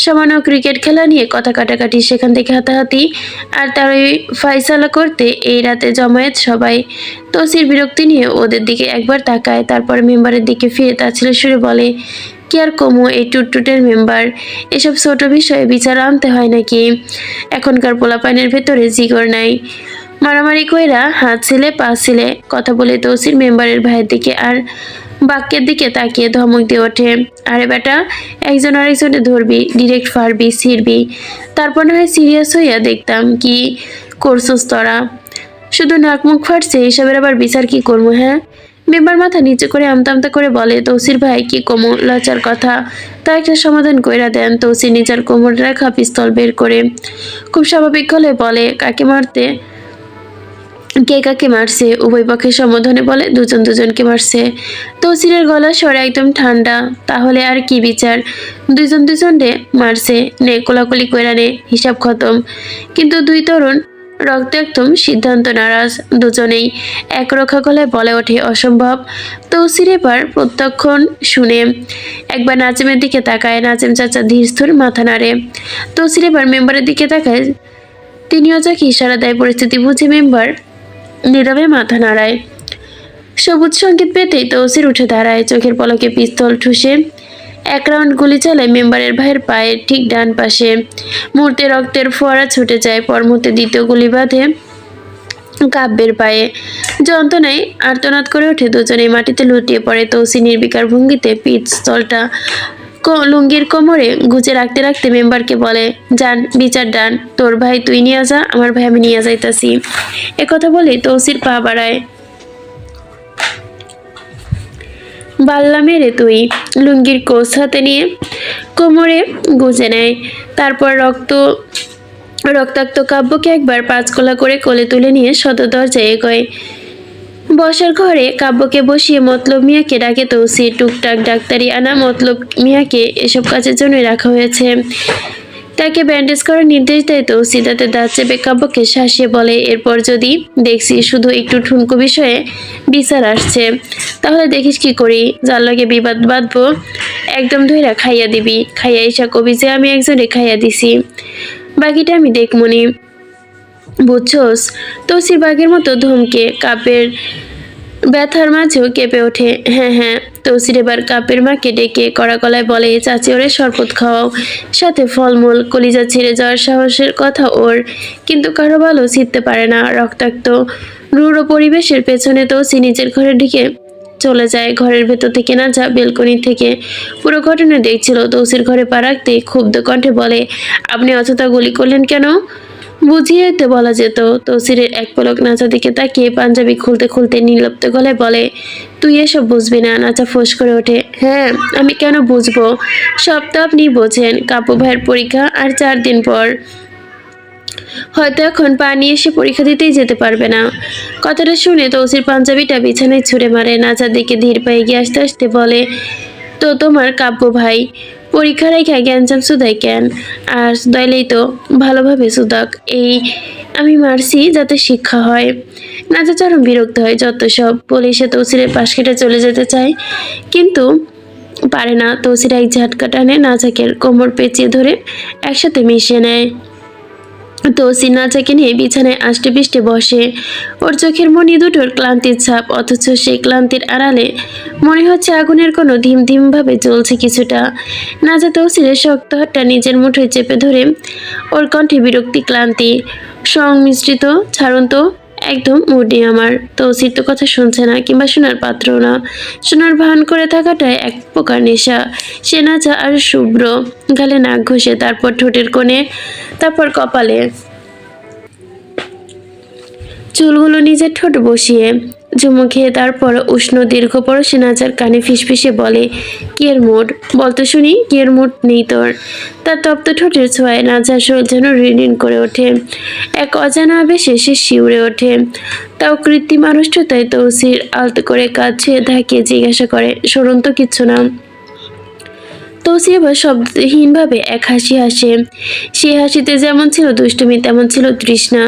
সামান্য ক্রিকেট খেলা নিয়ে কথা কাটাকাটি, সেখান থেকে হাতাহাতি, আর তারই ফাইসালা করতে এই রাতে জমায়েত সবাই। তৌসির বিরক্তি নিয়ে ওদের দিকে একবার তাকায়, তারপর মেম্বারের দিকে ফিরে তাচ্ছিল্য সুরে বলে, কি আর কমু এই টুটটুটের মেম্বার, এসব ছোট বিষয়ে বিচার আনতে হয় নাকি? এখনকার পোলাপাইনের ভেতরে জিগর নাই। মারামারি কইরা হাত ছিলে পা ছিলে কথা বলে তৌসির মেম্বারের ভাইয়ের দিকে আর বাক্যের দিকে তাকিয়ে ধমক দিয়ে ওঠে, আরে বেটা, একজন আরেকজনে ধরবি, ডিরেক্ট ফারবি, ছিড়বি, তারপর না হয় সিরিয়াস হইয়া দেখতাম কি করছস তোরা। শুধু নাক মুখ ফাটছে, এসবের আবার বিচার কি করবো? হ্যাঁ? মেম্বার মাথা নিচু করে আমতা আমতা করে বলে, তৌসির ভাই কি কমো লজ্জার কথা, তা একটা সমাধান কইরা দেন। তৌসির নিজের কোমরে রাখা পিস্তল বের করে খুব স্বাভাবিক হলে বলে, কে কাকে মারছে? উভয় পক্ষের সম্বোধনে বলে, দুজন দুজনকে মারছে। তৌসিরের গলা স্বর একদম ঠান্ডা, তাহলে আর কি বিচার? দুজন দুজনরে মারছে, নে কোলাকুলি কইরা নে, হিসাব খতম। কিন্তু দুই তরুণ রক্ত একদম সিদ্ধান্ত নারাজ। দুজনেই একরক্ষা গলায় বলে ওঠে, অসম্ভব। তৌসির এবার প্রত্যক্ষণ শুনে একবার নাজিমের দিকে তাকায়। নাজিম চাচা ধীরস্থির মাথা নাড়ে। তৌসির এবার মেম্বারের দিকে তাকায়, তিনিও যাকে ইশারা দেয়। পরিস্থিতি বুঝে মেম্বার নীরবে মাথা নাড়ায়। সবুজ সংকেত পেতেই তৌসির উঠে দাঁড়ায়, চোখের পলকে পিস্তল ঠুসে 1 রাউন্ড গুলি চালায় মেম্বারের ভাইয়ের পায়ের ঠিক ডান পাশে। মুহূর্তে রক্তের ফোয়ারা ছুটে যায়। পর মুহূর্তে দ্বিতীয় গুলি বাঁধে কাব্যের পায়ে। যন্ত্রণায় আর্তনাদ করে ওঠে দুজনেই, মাটিতে লুটিয়ে পড়ে। তৌসির নির্বিকার ভঙ্গিতে পিস্তলটা লুঙ্গির কোমরে গুজে রাখতে রাখতে মেম্বারকে বলে, যান বিচার ডান, তোর ভাই তুই নিয়ে যা, আমার ভাই আমি নিয়ে যাইতাছি। একথা বলে তৌসির পা বাড়ায়। বাল্লা মেরে তুই, লুঙ্গির কোষ হাতে নিয়ে কোমরে গুজে নেয়। তারপর রক্তাক্ত কাব্যকে একবার 5 কোলা করে কোলে তুলে নিয়ে সদর দরজায় এগোয়। বসার ঘরে কাব্যকে বসিয়ে মতলব মিয়াকে ডাকে তৌসির। টুকটাক ডাক্তারি আনা মতলব মিয়াকে এসব কাজের জন্য রাখা হয়েছে। তাকে ব্যান্ডেজ করার নির্দেশ দেয় তৌসি। তাতে দাঁত চেপে কাব্যকে শাসিয়ে বলে, এরপর যদি দেখছি শুধু একটু ঠুনকো বিষয়ে বিচার আসছে, তাহলে দেখিস কি করি, যার লগে বিবাদ বাঁধবো একদম ধইরা খাইয়া দিবি। খাইয়া ইসা কবি যে আমি একজনে খাইয়া দিছি, বাকিটা আমি দেখমনি, বুঝছস? তৌসির বাঘের মতো ধমকে কাব্যের ব্যথার মাঝেও কেঁপে ওঠে। হ্যাঁ হ্যাঁ। তৌসির এবার কাপের মাকে ডেকে কড়া গলায় বলে, চাচি ওরে শরবত খাওয়াও, সাথে ফলমূল। কলিজা ছিঁড়ে যাওয়ার সাহসের কথা ওর, কিন্তু কারো ভালো ছিঁড়তে পারে না। রক্তাক্ত রূঢ় পরিবেশের পেছনে তৌসি নিজের ঘরে ঢুকে চলে যায়। ঘরের ভেতর থেকে নাজা বেলকনি থেকে পুরো ঘটনা দেখছিল। তৌসির ঘরে পা রাখতেই ক্ষুব্ধ কণ্ঠে বলে, আপনি অযথা গুলি করলেন কেন? বুঝিয়ে তো বলা যেত। তৌসিরের এক পলক নাচা দিকে তাকিয়ে পাঞ্জাবি খুলতে খুলতে নির্লিপ্ত গলায় বলে, তুই এসব বুঝবি না। নাচা ফোঁস করে ওঠে, হ্যাঁ আমি কেন বুঝবো, সব তো আপনি বোঝেন। কাব্য ভাইয়ের পরীক্ষা আর 4 দিন পর, হয়তো এখন পা নিয়ে এসে পরীক্ষা দিতেই যেতে পারবে না। কথাটা শুনে তৌসির পাঞ্জাবিটা বিছানায় ছুঁড়ে মারে। নাচার দিকে ধীর পায়ে এগিয়ে আসতে আসতে বলে, তো তোমার কাব্য ভাই পরীক্ষা রেখা জ্ঞানজাম সুদাই কেন? আর দইলেই তো ভালোভাবে সুদাক, এই আমি মারছি যাতে শিক্ষা হয়। নাচা চরম বিরক্ত হয়, যত সব বলে সে তৌসিরের পাশ কেটে চলে যেতে চায়, কিন্তু পারে না। তৌসির এক ঝাটকা টানে নাচাকে কোমর পেঁচিয়ে ধরে একসাথে মিশিয়ে নেয়। তৌসির নাচাকে নিয়ে বিছানায় আষ্টে পিষ্টে বসে। ওর চোখের মনি দুটোর ক্লান্তির ছাপ, অথচ সেই ক্লান্তির আড়ালে মনে হচ্ছে আগুনের কোনো ধিম ধিম ভাবে জ্বলছে কিছুটা। নাচা তৌসিরের শক্ত হাতটা নিজের মুঠোয় চেপে ধরে, ওর কণ্ঠে বিরক্তি ক্লান্তি সংমিশ্রিত। ছাড়ুন তো, একদম মুড নেই আমার। তৌসির তো কথা শুনছে না, কিংবা শোনার পাত্র না। শোনার ভান করে থাকাটাই এক প্রকার নেশা। সে নাচা আর শুভ্র গালে নাক ঘষে, তারপর ঠোঁটের কোণে, তারপর কপালে, চুলগুলো নিজের ঠোঁট বসিয়ে চুমু খেয়ে, তারপর উষ্ণ দীর্ঘ পরশে নাচার কানে ফিসফিসে বলে, কিয়ের মুড বলতো শুনি, কিয়ের মুড নেই তোর? তার তপ্ত ঠোঁটের ছোঁয়ায় নাচার শরীর যেন রিনরিন করে ওঠে। এক অজানা আবেশে সে শিউরে ওঠে। তাও কৃত্রিম আড়ষ্টতায় তৌসির আলতো করে কাজ ছুঁয়ে ধাকিয়ে জিজ্ঞাসা করে, সরুন তো, কিচ্ছু না। তৌসি এবার শব্দহীনভাবে এক হাসি হাসে। সেই হাসিতে যেমন ছিল দুষ্টুমি, তেমন ছিল তৃষ্ণা।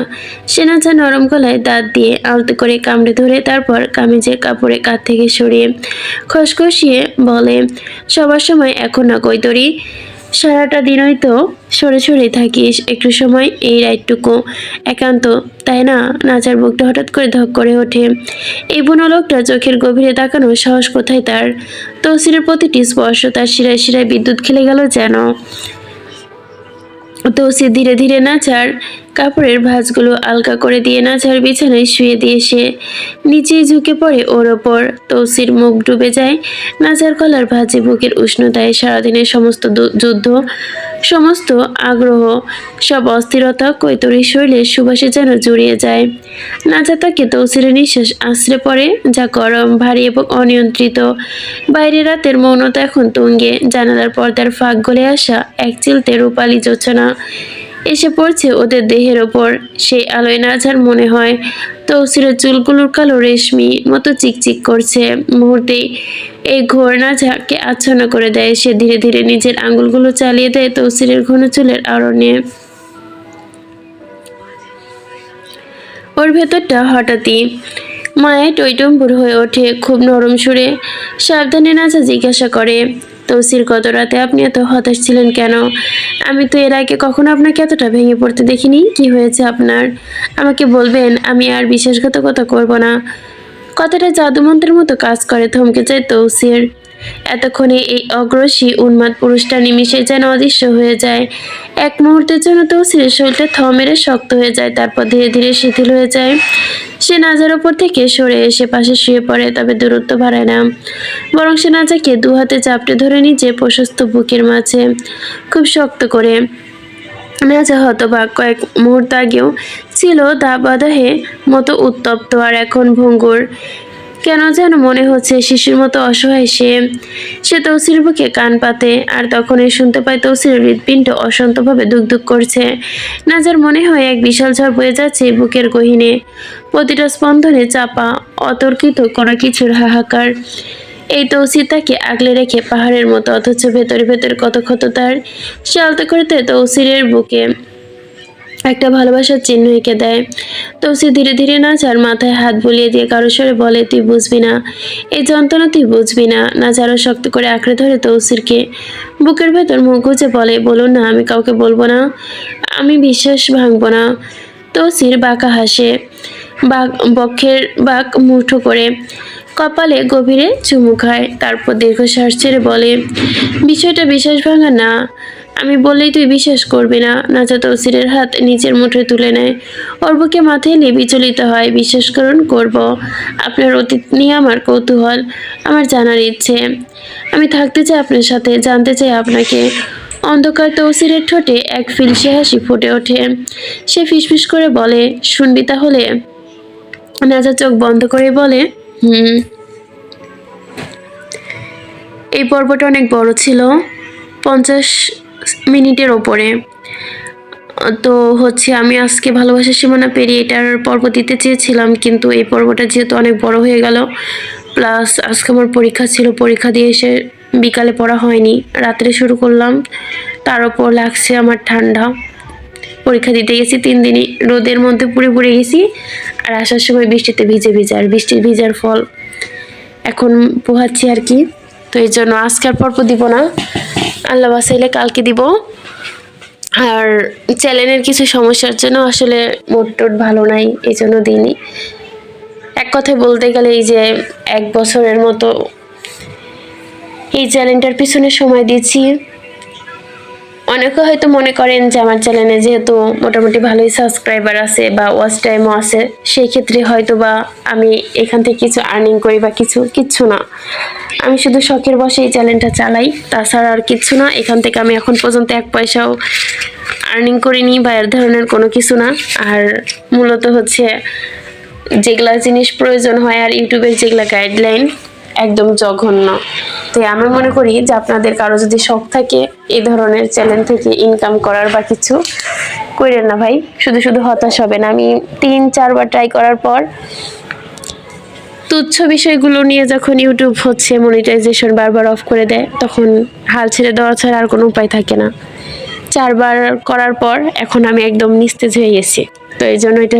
সে নাচা নরম গলায় দাঁত দিয়ে আলতো করে কামড়ে ধরে, তারপর কামিজের কাপড়ে কাঁধ থেকে সরিয়ে খসখসিয়ে বলে, সবার সময় এখন না কৈতরি, সারাটা দিনই তো সরে সরে থাকিস, একটু সময় এই রাইটটুকু একান্ত, তাই না? নাচার বুকটা হঠাৎ করে ধক করে ওঠে। এই বুনো লোকটা চোখের গভীরে তাকানোর সাহস কোথায় তার? তৌসিরের প্রতিটি স্পর্শ তার শিরায় শিরায় বিদ্যুৎ খেলে গেল যেন। তৌসির ধীরে ধীরে নাচার কাপড়ের ভাঁজগুলো আলগা করে দিয়ে নাচার বিছানায় শুয়ে দিয়ে সে নিচেই ঝুঁকে পড়ে ওর ওপর। তৌসির মুখ ডুবে যায় নাচার কলার ভাঁজে। বুকের উষ্ণতায় সারাদিনের সমস্ত যুদ্ধ, সমস্ত আগ্রহ, সব অস্থিরতা কৈতরীর শরীরের সুবাসে যেন জড়িয়ে যায়। নাচা তাকে তৌসিরের নিঃশ্বাস আশ্রে পড়ে, যা গরম, ভারী এবং অনিয়ন্ত্রিত। বাইরে রাতের মৌনতা এখন তুঙ্গে। জানালার পর্দার ফাঁক গলে আসা এক চিলতে রূপালি জোছনা এসে পড়ছে ওদের দেহের ওপর। সেই আলোয় নাচার মনে হয় তৌসিরের চুলগুলোর কালো রেশমি মতো চিকচিক করছে। মুহূর্তেই এই ঘোর নাচাকে আচ্ছন্ন করে দেয়। সে ধীরে ধীরে নিজের আঙুলগুলো চালিয়ে দেয় তৌসিরের ঘন চুলের আড়নে। ওর ভেতরটা হঠাৎই মায়ায় টইটম্বুর হয়ে ওঠে। খুব নরম সুরে সাবধানে নাচা জিজ্ঞাসা করে, তৌসির গত রাতে আপনি এত হতাশ ছিলেন কেন? আমি তো এর আগে কখনো আপনাকে এতটা ভেঙে পড়তে দেখিনি। কি হয়েছে আপনার? আমাকে বলবেন, আমি আর বিশ্বাসঘাতকতা করব না। কথাটা জাদুমন্ত্রের মতো কাজ করে। থমকে যায় তৌসির। এতক্ষণে এই অগ্রসী উন্মাদ পুরুষটা নিমিষে যেন অদৃশ্য হয়ে যায়। এক মুহূর্তের জন্য তৌসিরের শরীরটা থ মেরে শক্ত হয়ে যায়, তারপর ধীরে ধীরে শিথিল হয়ে যায়। সে নাজার ওপর থেকে সরে এসে পাশে শুয়ে পড়ে, তবে দূরত্ব বাড়ায় না, বরং সে নাজাকে 2 হাতে চাপটে ধরে নিচে প্রশস্ত বুকের মাঝে খুব শক্ত করে। নাজা হতবাক। কয়েক মুহূর্ত আগেও ছিল দাবাদাহে মতো উত্তপ্ত, আর এখন ভঙ্গুর। কেন যেন মনে হচ্ছে শিশুর মতো অসহায় সে তৌসির বুকে কান পাতে, আর তখনই শুনতে পায় তৌসিরের হৃৎপিণ্ড অশান্তভাবে ধুকধুক করছে। নাজার মনে হয় এক বিশাল ঝড় বয়ে যাচ্ছে বুকের গহীনে, প্রতিটা স্পন্দনে চাপা অতর্কিত কোনো কিছুর হাহাকার। এই তৌসির তাকে আগলে রেখে পাহাড়ের মতো, অথচ ভেতরে ভেতরে কত ক্ষত তার। সে আলতো করতে তৌসিরের বুকে একটা ভালোবাসার চিহ্ন এঁকে দেয়। তৌসির ধীরে ধীরে নাজার মাথায় হাত বুলিয়ে দিয়ে কারো স্বরে বলে, তুই বুঝবি না এই যন্ত্রণা, তুই বুঝবি না। নাজারও শক্ত করে আঁকড়ে ধরে তৌসিরকে, বুকের ভেতর মুখ গুজে বলে, বলুন না, আমি কাউকে বলবো না, আমি বিশ্বাস ভাঙবো না। তৌসির বাঁকা হাসে, বক্ষের বাঁক মুঠো করে কপালে গভীরে চুমু খায়, তারপর দীর্ঘশ্বাস ছেড়ে বলে, বিষয়টা বিশ্বাস ভাঙা না, আমি বললেই তুই বিশ্বাস করবি না। নাজা তৌসিরের হাত নিচের মুঠোয় তুলে নেয়, ওর বুকে মাথায় এলে বিচলিত হয়। বিশ্বাস করুন, করব। আপনার অতীত নিয়ে আমার কৌতূহল, আমার জানার ইচ্ছে, আমি থাকতে চাই আপনার সাথে, জানতে চাই আপনাকে। অন্ধকার তৌসিরের ঠোঁটে এক ফিলসে হাসি ফুটে ওঠে। সে ফিসফিস করে বলে, শুনবি তাহলে? নাজা চোখ বন্ধ করে বলে, হুম। এই পর্বটা অনেক বড় ছিল, 50 মিনিটের ওপরে। তো আমি আজকে ভালোবাসার সীমানা পেরিয়ে এটার পর্ব দিতে চেয়েছিলাম, কিন্তু এই পর্বটা যেহেতু অনেক বড় হয়ে গেল, প্লাস আজকে আমার পরীক্ষা ছিল, পরীক্ষা দিয়ে এসে বিকালে পড়া হয়নি, রাত্রে শুরু করলাম, তার উপর লাগছে আমার ঠান্ডা। পরীক্ষা দিতে গেছি 3 দিনই, রোদের মধ্যে পুড়ে পুড়ে গেছি, আর আসার সময় বৃষ্টিতে ভিজে ভিজে, আর বৃষ্টির ভিজার ফল এখন পোহাচ্ছি আর কি। তো এই জন্য আজকে আর পর্ব দিব না, আল্লাহ বাসাইলে কালকে দিব। আর চ্যানেলের কিছু সমস্যার জন্য আসলে মোড টোড ভালো নাই, এই জন্য দিইনি। এক কথায় বলতে গেলে এই যে 1 বছরের মতো এই চ্যানেলটার পিছনে সময় দিয়েছি। অনেকে হয়তো মনে করেন যে আমার চ্যানেলে যেহেতু মোটামুটি ভালোই সাবস্ক্রাইবার আছে বা ওয়াচ টাইমও আছে, সেই ক্ষেত্রে হয়তো বা আমি এখান থেকে কিছু আর্নিং করি বা কিচ্ছু না। আমি শুধু শখের বসে এই চ্যানেলটা চালাই, তাছাড়া আর কিচ্ছু না। এখান থেকে আমি এখন পর্যন্ত 1 পয়সাও আর্নিং করিনি বা এর ধরনের কোনো কিছু না। আর মূলত যেগুলা জিনিস প্রয়োজন হয় আর ইউটিউবের যেগুলা গাইডলাইন একদম জঘন্য। তো আমি মনে করি যে আপনাদের কারো যদি শখ থাকে এই ধরনের চ্যানেল থেকে ইনকাম করার বা কিছু, করেন না ভাই, শুধু শুধু হতাশ হবেন। আমি 3-4 বার ট্রাই করার পর তুচ্ছ বিষয়গুলো নিয়ে যখন ইউটিউব মনিটাইজেশন বারবার অফ করে দেয়, তখন হাল ছেড়ে দেওয়া ছাড়া আর কোনো উপায় থাকে না। 4 বার করার পর এখন আমি একদম নিস্তেজ হয়ে গেছি। তো এই জন্য এটা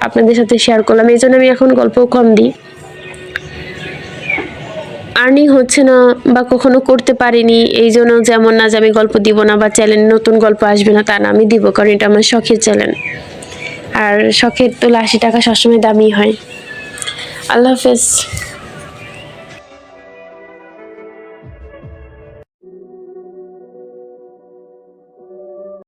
আপনাদের সাথে শেয়ার করলাম। এই জন্য আমি এখন গল্প কম দিই। আর্নিং হচ্ছে না বা কখনো করতে পারিনি, এই জন্য যেমন না যে আমি গল্প দিব না বা চ্যানেলে নতুন গল্প আসবে না, তা না, আমি দিব, কারণ এটা আমার শখের চ্যানেল। আর শখের তো 80 টাকা সবসময় দামি হয়। আল্লাহ হাফেজ।